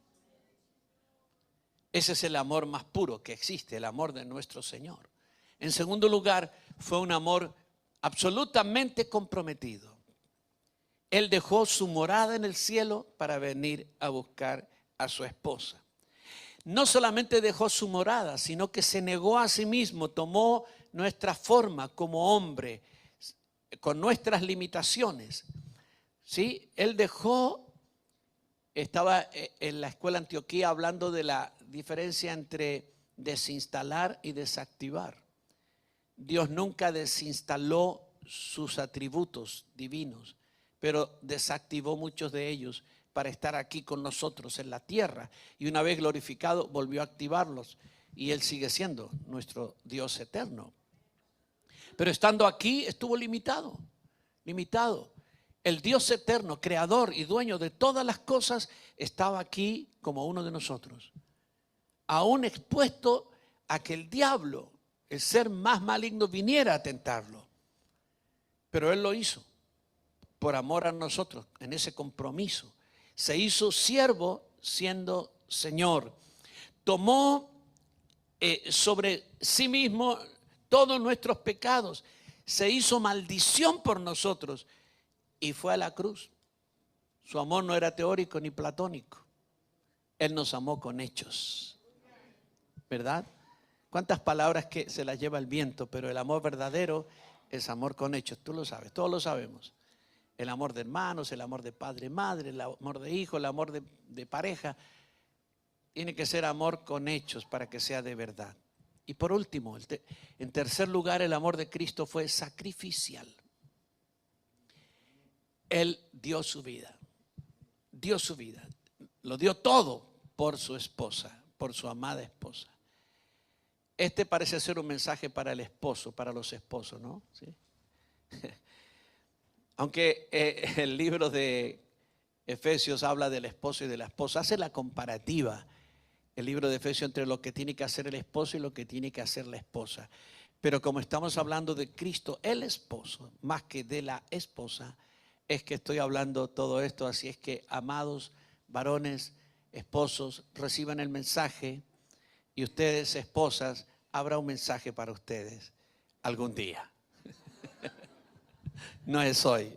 Ese es el amor más puro que existe, el amor de nuestro Señor. En segundo lugar, fue un amor absolutamente comprometido. Él dejó su morada en el cielo para venir a buscar a su esposa. No solamente dejó su morada, sino que se negó a sí mismo, tomó nuestra forma como hombre, con nuestras limitaciones. ¿Sí? Él dejó, estaba en la escuela Antioquía hablando de la diferencia entre desinstalar y desactivar. Dios nunca desinstaló sus atributos divinos, pero desactivó muchos de ellos para estar aquí con nosotros en la tierra. Y una vez glorificado, volvió a activarlos. Y Él sigue siendo nuestro Dios eterno. Pero estando aquí, estuvo limitado. El Dios eterno, creador y dueño de todas las cosas, estaba aquí como uno de nosotros. Aún expuesto a que el diablo, el ser más maligno, viniera a tentarlo. Pero Él lo hizo por amor a nosotros, en ese compromiso. Se hizo siervo siendo Señor. Tomó sobre sí mismo todos nuestros pecados. Se hizo maldición por nosotros y fue a la cruz. Su amor no era teórico ni platónico. Él nos amó con hechos. ¿Verdad? ¿Cuántas palabras que se las lleva el viento? Pero el amor verdadero es amor con hechos. Tú lo sabes, todos lo sabemos. El amor de hermanos, el amor de padre, madre, el amor de hijo, el amor de pareja. Tiene que ser amor con hechos para que sea de verdad. Y por último, en tercer lugar, el amor de Cristo fue sacrificial. Él dio su vida. Lo dio todo por su esposa, por su amada esposa. Este parece ser un mensaje para el esposo, para los esposos, ¿no? ¿Sí? Aunque el libro de Efesios habla del esposo y de la esposa, hace la comparativa, el libro de Efesios, entre lo que tiene que hacer el esposo y lo que tiene que hacer la esposa. Pero como estamos hablando de Cristo, el esposo, más que de la esposa, es que estoy hablando todo esto. Así es que, amados varones, esposos, reciban el mensaje, y ustedes, esposas, habrá un mensaje para ustedes algún día. No es hoy.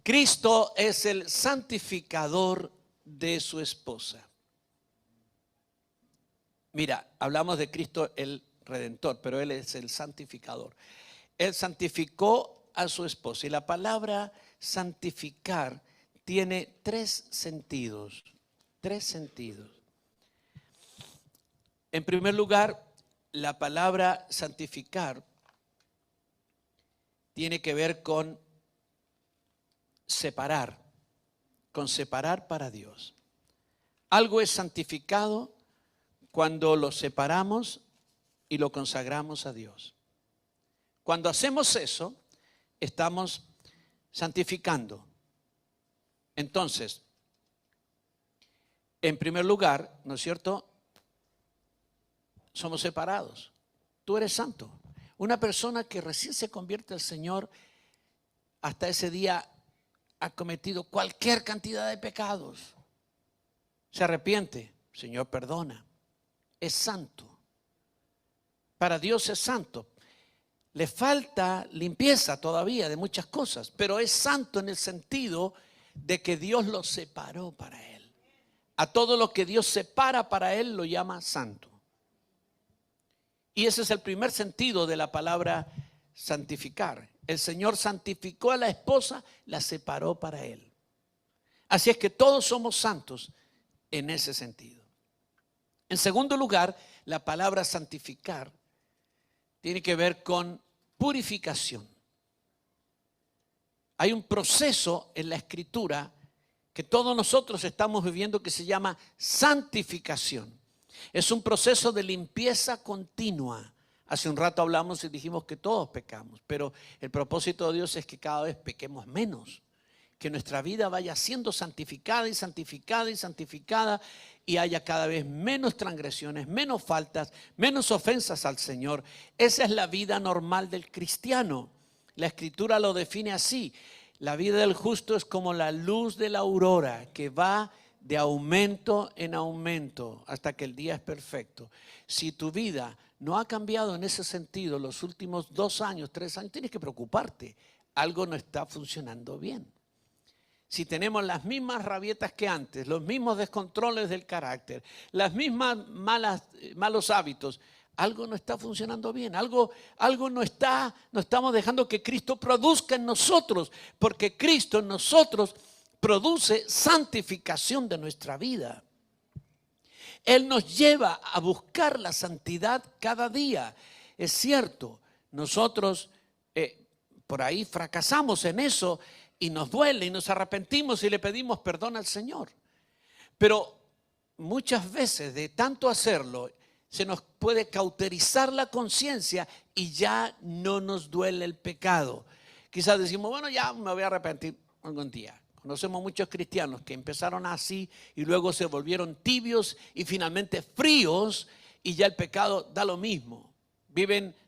Cristo es el santificador de su esposa. Mira, hablamos de Cristo el Redentor, pero Él es el santificador. Él santificó a su esposa. Y la palabra santificar tiene tres sentidos. En primer lugar, la palabra santificar tiene que ver con separar para Dios. Algo es santificado cuando lo separamos y lo consagramos a Dios. Cuando hacemos eso, estamos santificando. Entonces, en primer lugar, ¿no es cierto? Somos separados. Tú eres santo. Una persona que recién se convierte al Señor, hasta ese día ha cometido cualquier cantidad de pecados. Se arrepiente, Señor perdona. Es santo. Para Dios es santo. Le falta limpieza todavía de muchas cosas, pero es santo en el sentido de que Dios lo separó para Él. A todo lo que Dios separa para Él lo llama santo. Y ese es el primer sentido de la palabra santificar. El Señor santificó a la esposa, la separó para Él. Así es que todos somos santos en ese sentido. En segundo lugar, la palabra santificar tiene que ver con purificación. Hay un proceso en la Escritura que todos nosotros estamos viviendo que se llama santificación. Es un proceso de limpieza continua. Hace un rato hablamos y dijimos que todos pecamos, pero el propósito de Dios es que cada vez pequemos menos, que nuestra vida vaya siendo santificada y santificada y santificada, y haya cada vez menos transgresiones, menos faltas, menos ofensas al Señor. Esa es la vida normal del cristiano. La Escritura lo define así. La vida del justo es como la luz de la aurora que va de aumento en aumento hasta que el día es perfecto. Si tu vida no ha cambiado en ese sentido los últimos 2 años, 3 años, tienes que preocuparte. Algo no está funcionando bien. Si tenemos las mismas rabietas que antes, los mismos descontroles del carácter, las mismas malos hábitos, algo no está funcionando bien, algo no estamos dejando que Cristo produzca en nosotros, porque Cristo en nosotros produce santificación de nuestra vida. Él nos lleva a buscar la santidad cada día. Es cierto, nosotros por ahí fracasamos en eso y nos duele y nos arrepentimos y le pedimos perdón al Señor. Pero muchas veces de tanto hacerlo, se nos puede cauterizar la conciencia y ya no nos duele el pecado. Quizás decimos, bueno, ya me voy a arrepentir algún día. Conocemos muchos cristianos que empezaron así y luego se volvieron tibios y finalmente fríos y ya el pecado da lo mismo.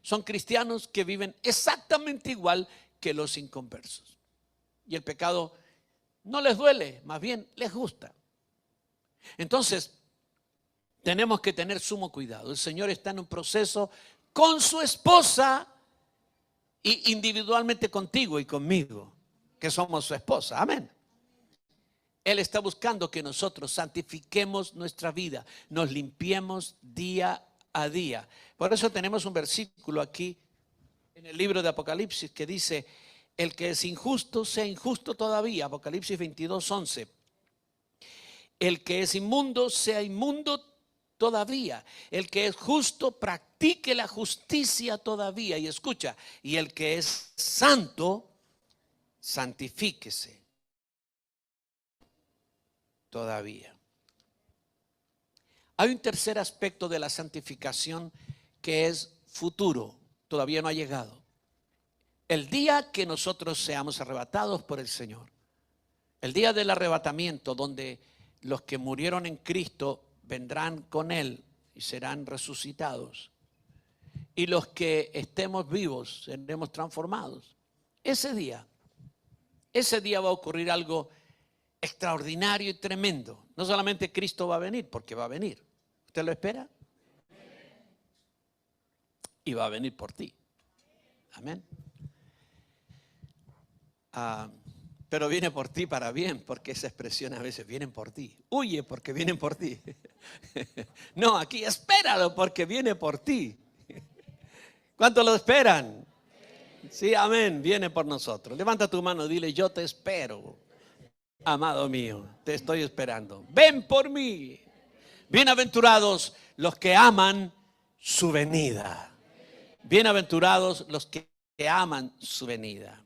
Son cristianos que viven exactamente igual que los inconversos. Y el pecado no les duele, más bien les gusta. Entonces, tenemos que tener sumo cuidado. El Señor está en un proceso con su esposa y individualmente contigo y conmigo, que somos su esposa. Amén. Él está buscando que nosotros santifiquemos nuestra vida, nos limpiemos día a día. Por eso tenemos un versículo aquí en el libro de Apocalipsis que dice, el que es injusto, sea injusto todavía. Apocalipsis 22:11. El que es inmundo, sea inmundo todavía. El que es justo, practique la justicia todavía. Y escucha, y el que es santo, santifíquese todavía. Hay un tercer aspecto de la santificación que es futuro, todavía no ha llegado. El día que nosotros seamos arrebatados por el Señor, el día del arrebatamiento, donde los que murieron en Cristo vendrán con Él y serán resucitados, y los que estemos vivos seremos transformados. Ese día va a ocurrir algo extraordinario y tremendo. No solamente Cristo va a venir, porque va a venir. ¿Usted lo espera? Y va a venir por ti. Amén. Pero viene por ti para bien, porque esa expresión a veces vienen por ti. Huye porque vienen por ti. No, aquí espéralo porque viene por ti. ¿Cuántos lo esperan? Sí, amén, viene por nosotros. Levanta tu mano, dile, yo te espero. Amado mío, te estoy esperando. Ven por mí. Bienaventurados los que aman su venida. Bienaventurados los que aman su venida.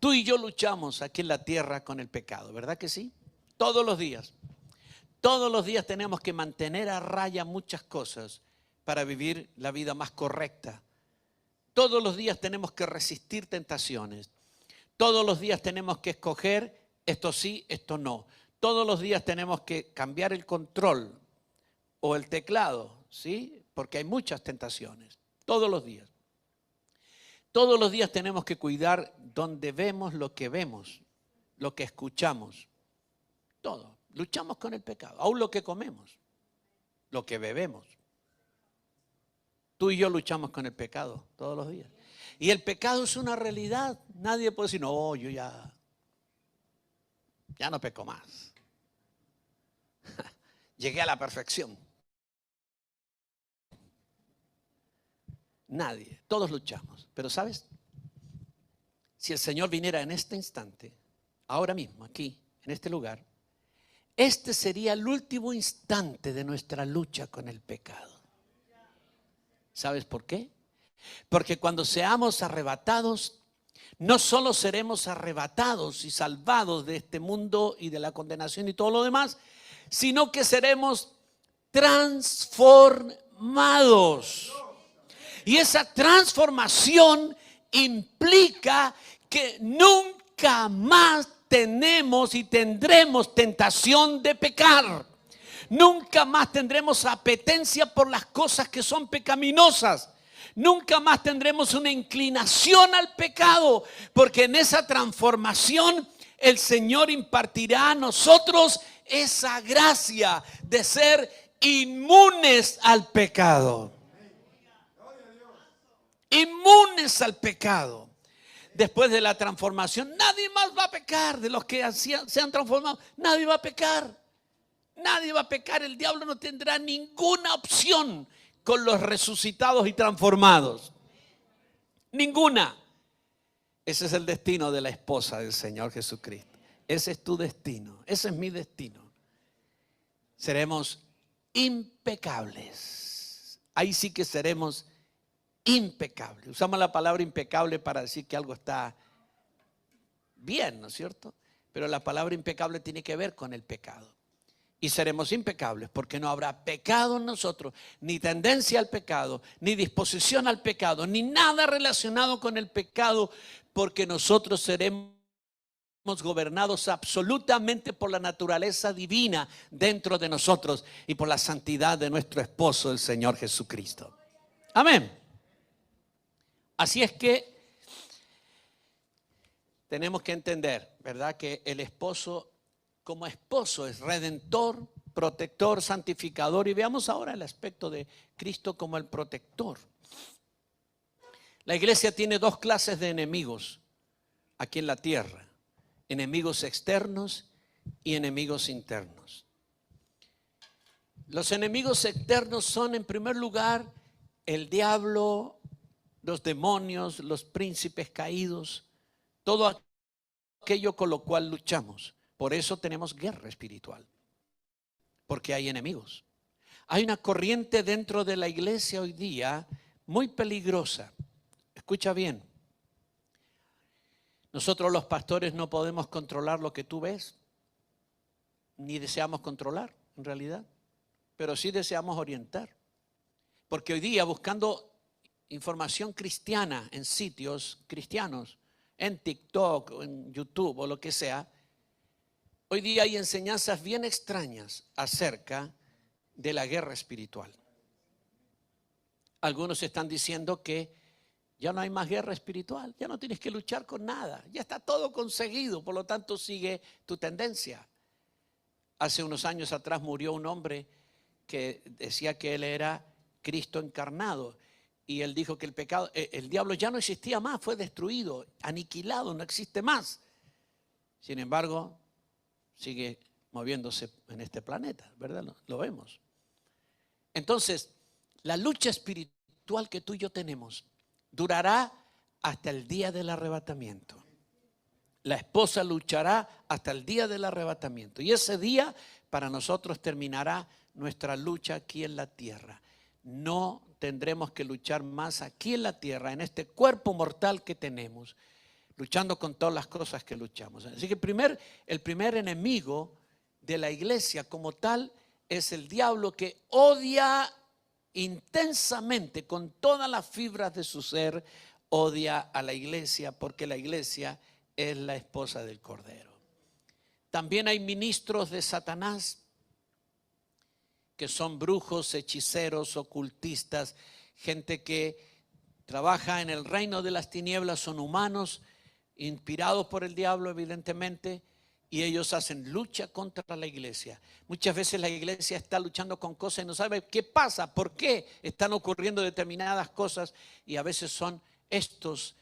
Tú y yo luchamos aquí en la tierra con el pecado, ¿verdad que sí? Todos los días. Todos los días tenemos que mantener a raya muchas cosas para vivir la vida más correcta. Todos los días tenemos que resistir tentaciones. Todos los días tenemos que escoger esto sí, esto no. Todos los días tenemos que cambiar el control o el teclado, ¿sí? Porque hay muchas tentaciones. Todos los días. Todos los días tenemos que cuidar donde vemos, lo que escuchamos. Todo. Luchamos con el pecado. Aún lo que comemos, lo que bebemos. Tú y yo luchamos con el pecado todos los días. Y el pecado es una realidad. Nadie puede decir, no, yo ya no peco más. Llegué a la perfección. Nadie, todos luchamos. Pero ¿sabes? Si el Señor viniera en este instante, ahora mismo, aquí, en este lugar, este sería el último instante de nuestra lucha con el pecado. ¿Sabes por qué? Porque cuando seamos arrebatados, no solo seremos arrebatados y salvados de este mundo y de la condenación y todo lo demás, sino que seremos transformados. Y esa transformación implica que nunca más tenemos y tendremos tentación de pecar. Nunca más tendremos apetencia por las cosas que son pecaminosas. Nunca más tendremos una inclinación al pecado, porque en esa transformación el Señor impartirá a nosotros esa gracia de ser inmunes al pecado. Inmunes al pecado. Después de la transformación, nadie más va a pecar. De los que se han transformado, nadie va a pecar. Nadie va a pecar. El diablo no tendrá ninguna opción con los resucitados y transformados. Ninguna. Ese es el destino de la esposa del Señor Jesucristo. Ese es tu destino. Ese es mi destino. Seremos impecables. Ahí sí que seremos impecables. Usamos la palabra impecable para decir que algo está bien, ¿no es cierto? Pero la palabra impecable tiene que ver con el pecado. Y seremos impecables porque no habrá pecado en nosotros, ni tendencia al pecado, ni disposición al pecado, ni nada relacionado con el pecado, porque nosotros seremos gobernados absolutamente por la naturaleza divina dentro de nosotros y por la santidad de nuestro esposo, el Señor Jesucristo. Amén. Así es que tenemos que entender, ¿verdad?, que el esposo como esposo es redentor, protector, santificador. Y veamos ahora el aspecto de Cristo como el protector. La iglesia tiene dos clases de enemigos aquí en la tierra: enemigos externos y enemigos internos. Los enemigos externos son, en primer lugar, el diablo, los demonios, los príncipes caídos, todo aquello con lo cual luchamos. Por eso tenemos guerra espiritual, porque hay enemigos. Hay una corriente dentro de la iglesia hoy día muy peligrosa. Escucha bien. Nosotros los pastores no podemos controlar lo que tú ves, ni deseamos controlar en realidad, pero sí deseamos orientar. Porque hoy día, buscando información cristiana en sitios cristianos, en TikTok o en YouTube o lo que sea, hoy día hay enseñanzas bien extrañas acerca de la guerra espiritual. Algunos están diciendo que ya no hay más guerra espiritual, ya no tienes que luchar con nada, ya está todo conseguido, por lo tanto sigue tu tendencia. Hace unos años atrás murió un hombre que decía que él era Cristo encarnado, y él dijo que el pecado, el diablo ya no existía más, fue destruido, aniquilado, no existe más. Sin embargo, sigue moviéndose en este planeta, ¿verdad? Lo vemos. Entonces, la lucha espiritual que tú y yo tenemos durará hasta el día del arrebatamiento. La esposa luchará hasta el día del arrebatamiento. Y ese día para nosotros terminará nuestra lucha aquí en la tierra. No tendremos que luchar más aquí en la tierra, en este cuerpo mortal que tenemos, luchando con todas las cosas que luchamos. Así que el primer enemigo de la iglesia como tal es el diablo, que odia intensamente, con todas las fibras de su ser, odia a la iglesia, porque la iglesia es la esposa del Cordero. También hay ministros de Satanás, que son brujos, hechiceros, ocultistas, gente que trabaja en el reino de las tinieblas, son humanos, inspirados por el diablo evidentemente, y ellos hacen lucha contra la iglesia. Muchas veces la iglesia está luchando con cosas y no sabe qué pasa, por qué están ocurriendo determinadas cosas, y a veces son estos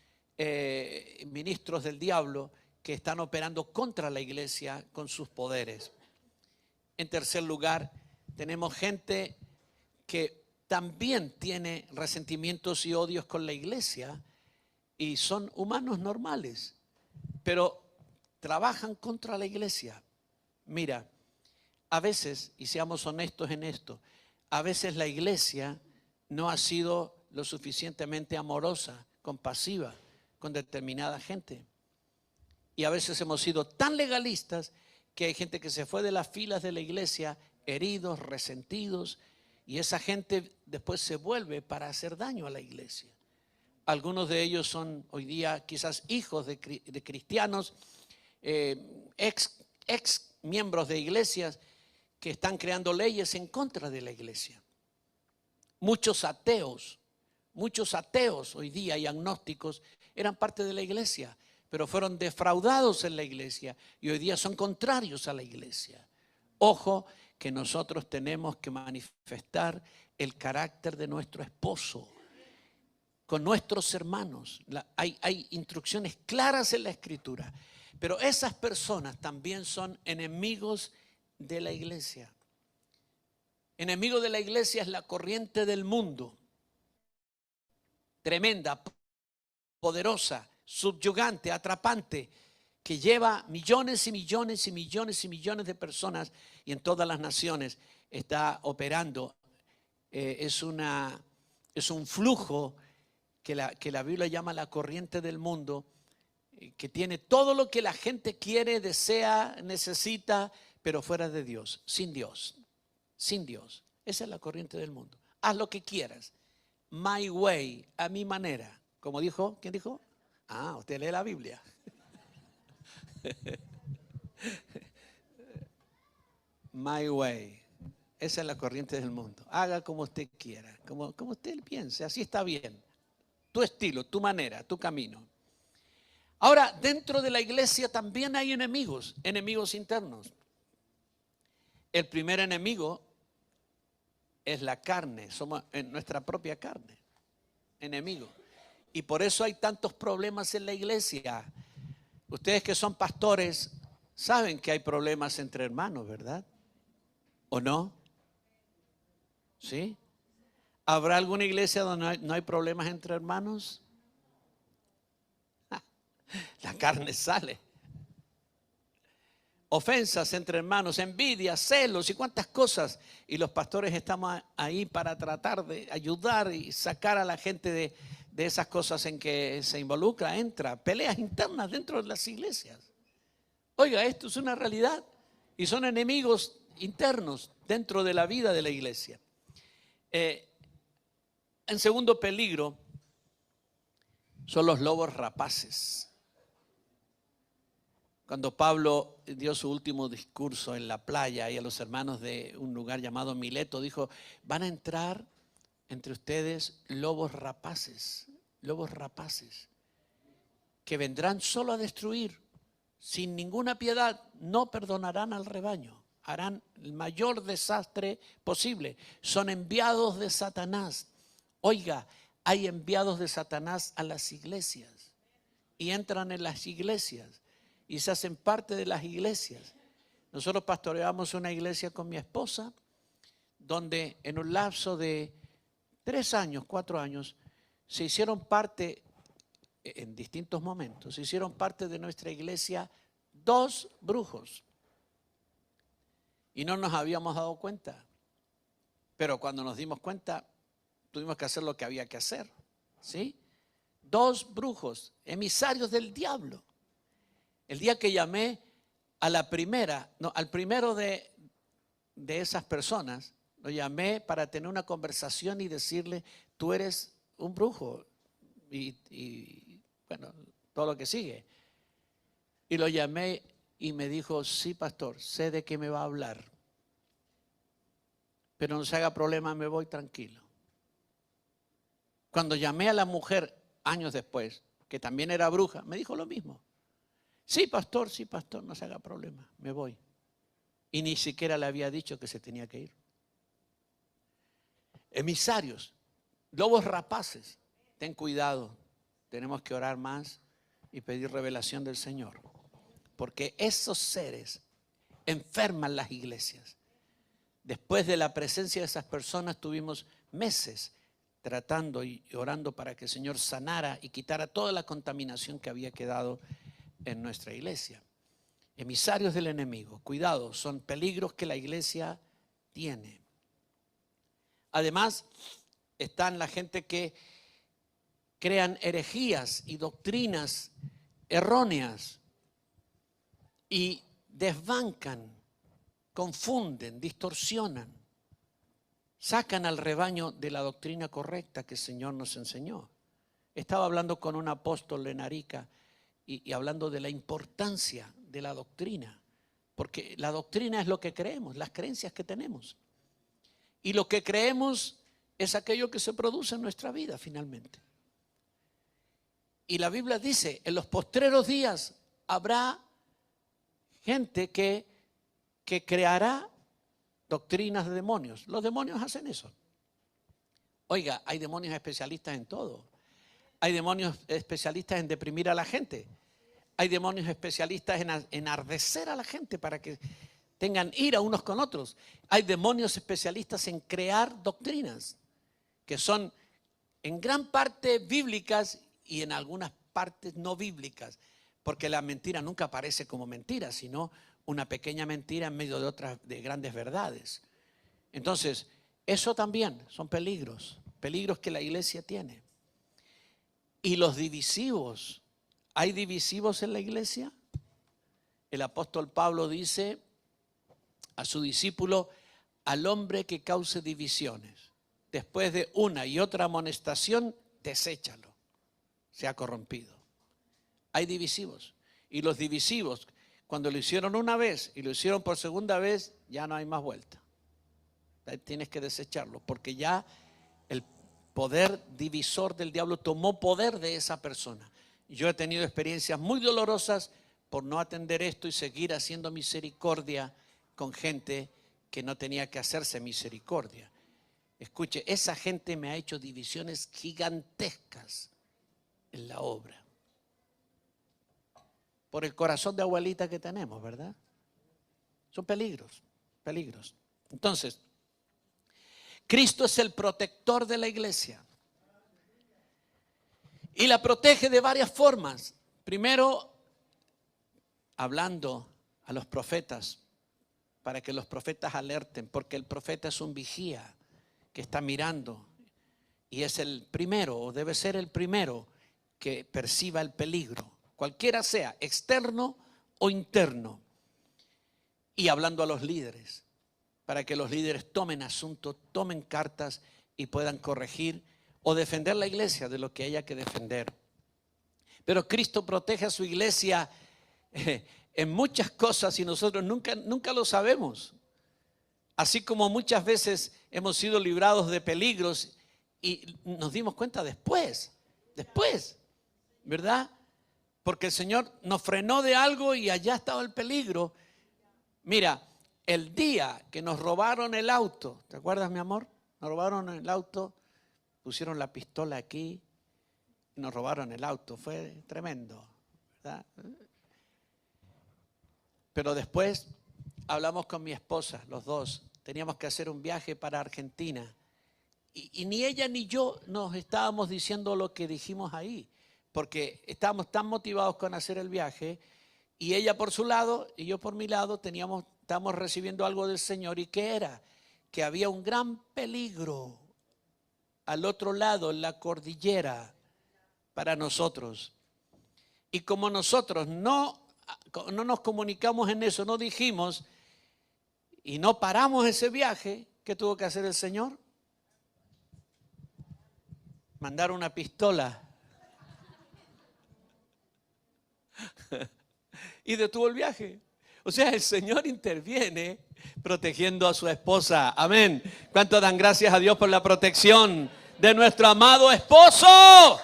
ministros del diablo que están operando contra la iglesia con sus poderes. En tercer lugar, tenemos gente que también tiene resentimientos y odios con la iglesia y son humanos normales, pero trabajan contra la iglesia. Mira, a veces, y seamos honestos en esto, a veces la iglesia no ha sido lo suficientemente amorosa, compasiva con determinada gente. Y a veces hemos sido tan legalistas que hay gente que se fue de las filas de la iglesia heridos, resentidos, y esa gente después se vuelve para hacer daño a la iglesia. Algunos de ellos son hoy día quizás hijos de cristianos, ex miembros de iglesias que están creando leyes en contra de la iglesia. Muchos ateos, Muchos ateos hoy día y agnósticos eran parte de la iglesia, pero fueron defraudados en la iglesia y hoy día son contrarios a la iglesia. Ojo, que nosotros tenemos que manifestar el carácter de nuestro esposo con nuestros hermanos. Hay instrucciones claras en la Escritura, pero esas personas también son enemigos de la iglesia. Enemigo de la iglesia es la corriente del mundo, tremenda, poderosa, subyugante, atrapante, que lleva millones y millones y millones y millones de personas y en todas las naciones está operando. Es un flujo que la Biblia llama la corriente del mundo, que tiene todo lo que la gente quiere, desea, necesita, pero fuera de Dios, sin Dios, sin Dios. Esa es la corriente del mundo. Haz lo que quieras. My way, a mi manera. Como dijo, ¿quién dijo? Ah, usted lee la Biblia. My way. Esa es la corriente del mundo. Haga como usted quiera, como usted piense, así está bien. Tu estilo, tu manera, tu camino. Ahora, dentro de la iglesia también hay enemigos internos. El primer enemigo es la carne, somos en nuestra propia carne, enemigo. Y por eso hay tantos problemas en la iglesia. Ustedes que son pastores saben que hay problemas entre hermanos, ¿verdad? ¿O no? ¿Sí? ¿Habrá alguna iglesia donde no hay problemas entre hermanos? La carne sale. Ofensas entre hermanos, envidia, celos y cuántas cosas. Y los pastores estamos ahí para tratar de ayudar y sacar a la gente de esas cosas en que se involucra, entra. Peleas internas dentro de las iglesias. Oiga, esto es una realidad. Y son enemigos internos dentro de la vida de la iglesia. En segundo peligro son los lobos rapaces. Cuando Pablo dio su último discurso en la playa y a los hermanos de un lugar llamado Mileto, dijo, van a entrar entre ustedes lobos rapaces, que vendrán solo a destruir, sin ninguna piedad, no perdonarán al rebaño, harán el mayor desastre posible. Son enviados de Satanás. Oiga, hay enviados de Satanás a las iglesias y entran en las iglesias y se hacen parte de las iglesias. Nosotros pastoreamos una iglesia con mi esposa, donde en un lapso de 3 años, 4 años, se hicieron parte, en distintos momentos, se hicieron parte de nuestra iglesia 2 brujos. Y no nos habíamos dado cuenta. Pero cuando nos dimos cuenta, tuvimos que hacer lo que había que hacer. ¿Sí? 2 brujos, emisarios del diablo. El día que llamé a la primera, no, al primero de esas personas, lo llamé para tener una conversación y decirle, tú eres un brujo. Y bueno, todo lo que sigue. Y lo llamé y me dijo, sí, pastor, sé de qué me va a hablar. Pero no se haga problema, me voy tranquilo. Cuando llamé a la mujer años después, que también era bruja, me dijo lo mismo. Sí, pastor, no se haga problema, me voy. Y ni siquiera le había dicho que se tenía que ir. Emisarios, lobos rapaces, ten cuidado, tenemos que orar más y pedir revelación del Señor. Porque esos seres enferman las iglesias. Después de la presencia de esas personas tuvimos meses tratando y orando para que el Señor sanara y quitara toda la contaminación que había quedado en nuestra iglesia. Emisarios del enemigo, cuidado, son peligros que la iglesia tiene. Además, están la gente que crean herejías y doctrinas erróneas y desbancan, confunden, distorsionan, sacan al rebaño de la doctrina correcta que el Señor nos enseñó. Estaba hablando con un apóstol en Arica y hablando de la importancia de la doctrina, porque la doctrina es lo que creemos, las creencias que tenemos. Y lo que creemos es aquello que se produce en nuestra vida finalmente. Y la Biblia dice, en los postreros días habrá gente que creará doctrinas de demonios. Los demonios hacen eso. Oiga, hay demonios especialistas en todo. Hay demonios especialistas en deprimir a la gente. Hay demonios especialistas en enardecer a la gente para que tengan ira unos con otros. Hay demonios especialistas en crear doctrinas que son en gran parte bíblicas y en algunas partes no bíblicas, porque la mentira nunca aparece como mentira, sino una pequeña mentira en medio de otras de grandes verdades. Entonces, eso también son peligros que la iglesia tiene. Y los divisivos, ¿hay divisivos en la iglesia? El apóstol Pablo dice a su discípulo, al hombre que cause divisiones, después de una y otra amonestación, deséchalo, se ha corrompido. Hay divisivos. Y los divisivos, cuando lo hicieron una vez y lo hicieron por segunda vez, ya no hay más vuelta. Tienes que desecharlo, porque ya el poder divisor del diablo tomó poder de esa persona. Yo he tenido experiencias muy dolorosas por no atender esto y seguir haciendo misericordia con gente que no tenía que hacerse misericordia. Escuche, esa gente me ha hecho divisiones gigantescas en la obra. Por el corazón de abuelita que tenemos, ¿verdad? Son peligros. Entonces, Cristo es el protector de la iglesia. Y la protege de varias formas. Primero, hablando a los profetas, para que los profetas alerten, porque el profeta es un vigía que está mirando y es el primero, o debe ser el primero, que perciba el peligro, cualquiera sea, externo o interno. Y hablando a los líderes, para que los líderes tomen asuntos, tomen cartas y puedan corregir o defender la iglesia de lo que haya que defender. Pero Cristo protege a su iglesia en muchas cosas y nosotros nunca lo sabemos. Así como muchas veces hemos sido librados de peligros y nos dimos cuenta después, ¿verdad? Porque el Señor nos frenó de algo y allá estaba el peligro. Mira, el día que nos robaron el auto, ¿te acuerdas, mi amor? Nos robaron el auto, pusieron la pistola aquí y nos robaron el auto. Fue tremendo, ¿verdad? Pero después hablamos con mi esposa, los dos. Teníamos que hacer un viaje para Argentina. Y ni ella ni yo nos estábamos diciendo lo que dijimos ahí, porque estábamos tan motivados con hacer el viaje, y ella por su lado y yo por mi lado estábamos recibiendo algo del Señor. ¿Y qué era? Que había un gran peligro al otro lado, en la cordillera, para nosotros. Y como nosotros no nos comunicamos en eso, no dijimos y no paramos ese viaje, ¿qué tuvo que hacer el Señor? Mandar una pistola y detuvo el viaje. O sea, el Señor interviene protegiendo a su esposa. Amén. ¿Cuánto dan gracias a Dios por la protección de nuestro amado esposo?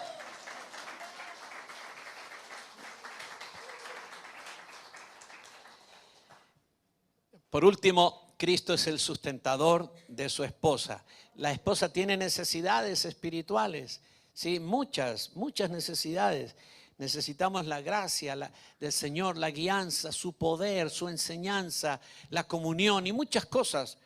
Por último, Cristo es el sustentador de su esposa. La esposa tiene necesidades espirituales, ¿sí? Muchas necesidades. Necesitamos la gracia del Señor, la guianza, su poder, su enseñanza, la comunión y muchas cosas.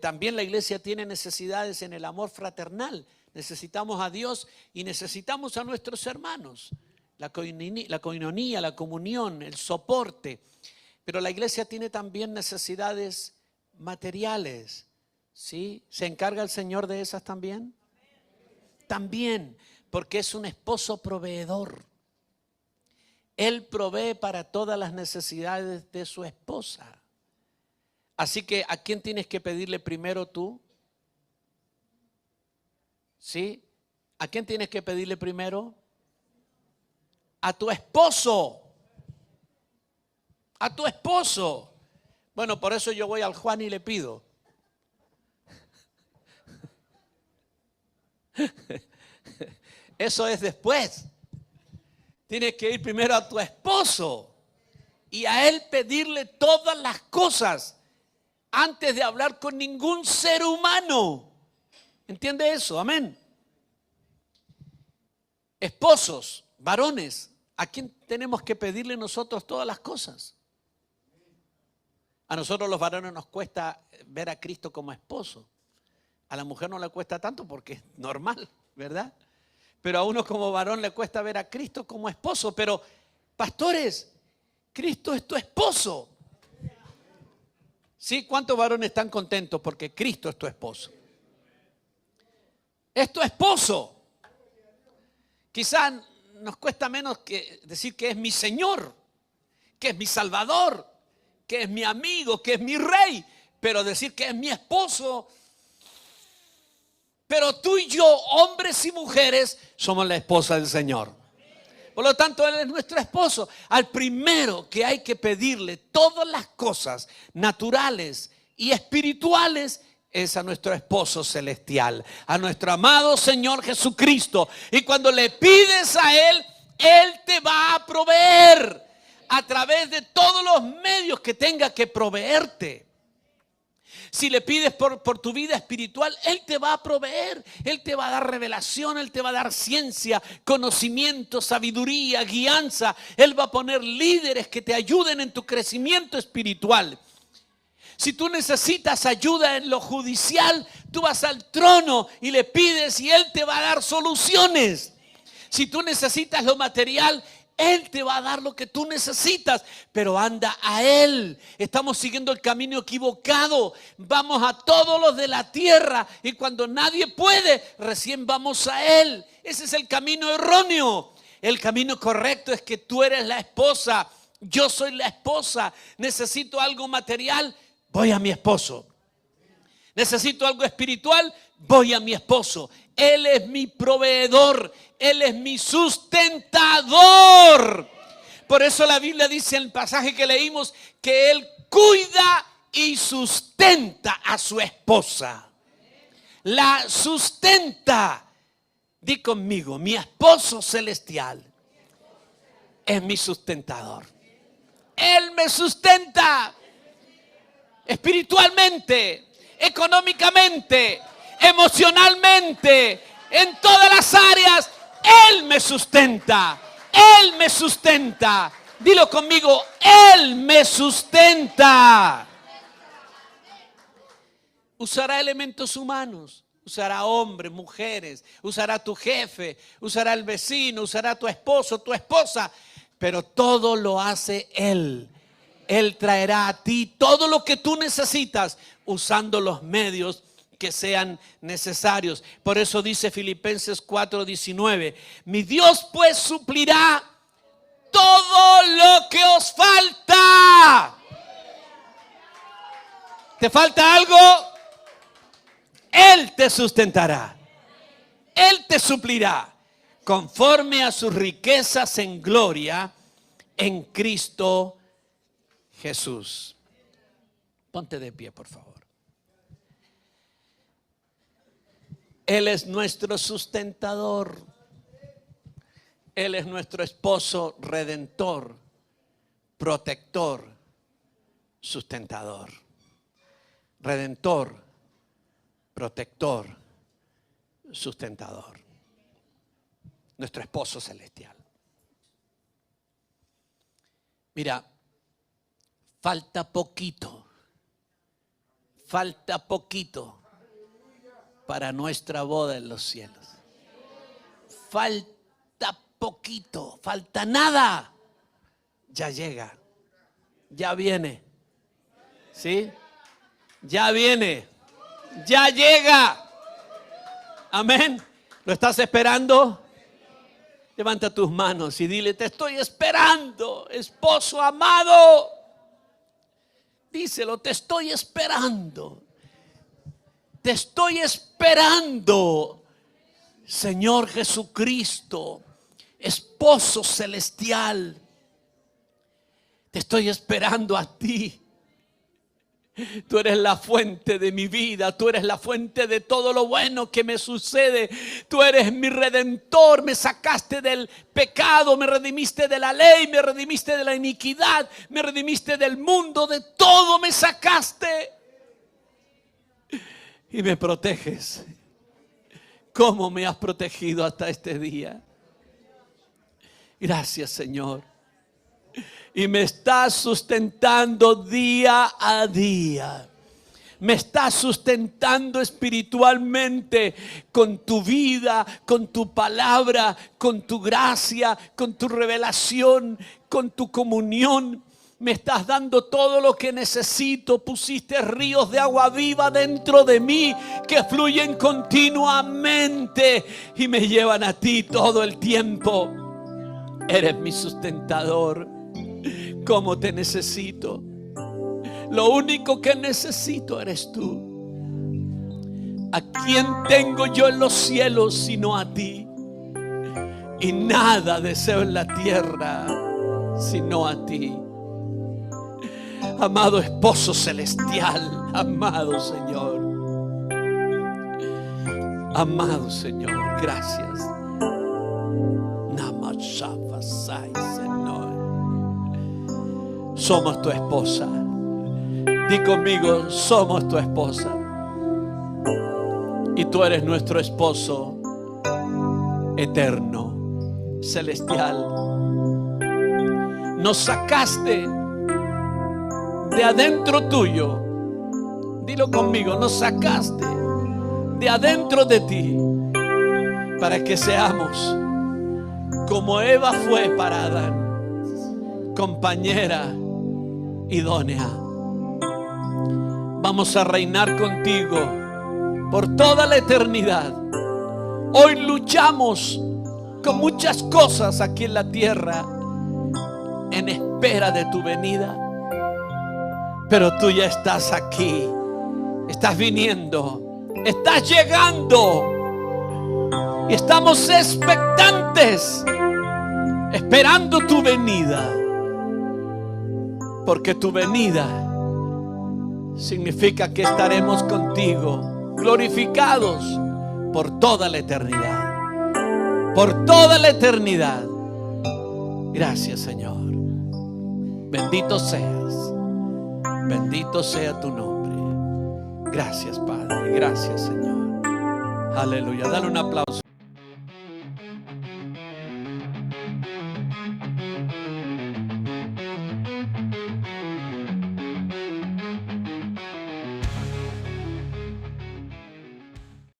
También la iglesia tiene necesidades en el amor fraternal. Necesitamos a Dios y necesitamos a nuestros hermanos. La coinonía, la comunión, el soporte. Pero la iglesia tiene también necesidades materiales, ¿sí? ¿Se encarga el Señor de esas también? También, porque es un esposo proveedor. Él provee para todas las necesidades de su esposa. Así que, ¿a quién tienes que pedirle primero tú? ¿Sí? ¿A quién tienes que pedirle primero? A tu esposo. A tu esposo. Bueno, por eso yo voy al Juan y le pido. Eso es después. Tienes que ir primero a tu esposo y a él pedirle todas las cosas antes de hablar con ningún ser humano. ¿Entiende eso? Amén. Esposos, varones, ¿a quién tenemos que pedirle nosotros todas las cosas? A nosotros los varones nos cuesta ver a Cristo como esposo. A la mujer no le cuesta tanto porque es normal, ¿verdad? Pero a uno como varón le cuesta ver a Cristo como esposo. Pero, pastores, Cristo es tu esposo. ¿Sí? ¿Cuántos varones están contentos porque Cristo es tu esposo? Es tu esposo. Quizás nos cuesta menos que decir que es mi Señor, que es mi Salvador, que es mi amigo, que es mi Rey. Pero decir que es mi esposo. Pero tú y yo, hombres y mujeres, somos la esposa del Señor. Por lo tanto, Él es nuestro esposo. Al primero que hay que pedirle todas las cosas naturales y espirituales es a nuestro esposo celestial, a nuestro amado Señor Jesucristo. Y cuando le pides a Él, Él te va a proveer a través de todos los medios que tenga que proveerte. Si le pides por tu vida espiritual, Él te va a proveer. Él te va a dar revelación, Él te va a dar ciencia, conocimiento, sabiduría, guianza. Él va a poner líderes que te ayuden en tu crecimiento espiritual. Si tú necesitas ayuda en lo judicial, tú vas al trono y le pides y Él te va a dar soluciones. Si tú necesitas lo material, Él te va a dar lo que tú necesitas, pero anda a Él. Estamos siguiendo el camino equivocado. Vamos a todos los de la tierra y cuando nadie puede, recién vamos a Él. Ese es el camino erróneo. El camino correcto es que tú eres la esposa, yo soy la esposa. Necesito algo material, voy a mi esposo. Necesito algo espiritual, voy a mi esposo. Él es mi proveedor, Él es mi sustentador. Por eso la Biblia dice en el pasaje que leímos que Él cuida y sustenta a su esposa. La sustenta. Di conmigo, mi esposo celestial es mi sustentador. Él me sustenta espiritualmente, económicamente, emocionalmente, en todas las áreas. Él me sustenta. Él me sustenta. Dilo conmigo, Él me sustenta. Usará elementos humanos, usará hombres, mujeres, usará tu jefe, usará el vecino, usará tu esposo, tu esposa, pero todo lo hace Él. Él traerá a ti todo lo que tú necesitas usando los medios que sean necesarios. Por eso dice Filipenses 4:19, mi Dios pues suplirá todo lo que os falta. ¿Te falta algo? Él te sustentará. Él te suplirá conforme a sus riquezas en gloria en Cristo Jesús. Ponte de pie, por favor. Él es nuestro sustentador. Él es nuestro esposo redentor, protector, sustentador. Redentor, protector, sustentador. Nuestro esposo celestial. Mira, falta poquito para nuestra boda en los cielos. Falta poquito, falta nada. Ya llega, ya viene. ¿Sí? Ya viene, ya llega. Amén. ¿Lo estás esperando? Levanta tus manos y dile, te estoy esperando, esposo amado. Díselo, te estoy esperando. Te estoy esperando, Señor Jesucristo, esposo celestial. Te estoy esperando a ti. Tú eres la fuente de mi vida. Tú eres la fuente de todo lo bueno que me sucede. Tú eres mi redentor. Me sacaste del pecado. Me redimiste de la ley. Me redimiste de la iniquidad. Me redimiste del mundo. De todo me sacaste. Y me proteges. ¿Cómo me has protegido hasta este día? Gracias, Señor. Y me estás sustentando día a día. Me estás sustentando espiritualmente con tu vida, con tu palabra, con tu gracia, con tu revelación, con tu comunión. Me estás dando todo lo que necesito. Pusiste ríos de agua viva dentro de mí que fluyen continuamente y me llevan a ti todo el tiempo. Eres mi sustentador. ¿Cómo te necesito? Lo único que necesito eres tú. ¿A quién tengo yo en los cielos sino a ti? Y nada deseo en la tierra sino a ti. Amado esposo celestial, amado Señor. Amado Señor, gracias. Somos tu esposa. Di conmigo, somos tu esposa. Y tú eres nuestro esposo eterno, celestial. Nos sacaste de adentro tuyo. Dilo conmigo, nos sacaste de adentro de ti para que seamos como Eva fue para Adán, compañera idónea. Vamos a reinar contigo por toda la eternidad. Hoy luchamos con muchas cosas aquí en la tierra en espera de tu venida, pero tú ya estás aquí, estás viniendo, estás llegando y estamos expectantes, esperando tu venida, porque tu venida significa que estaremos contigo, glorificados por toda la eternidad, por toda la eternidad. Gracias, Señor. Bendito seas, bendito sea tu nombre. Gracias, Padre, gracias, Señor. Aleluya. Dale un aplauso.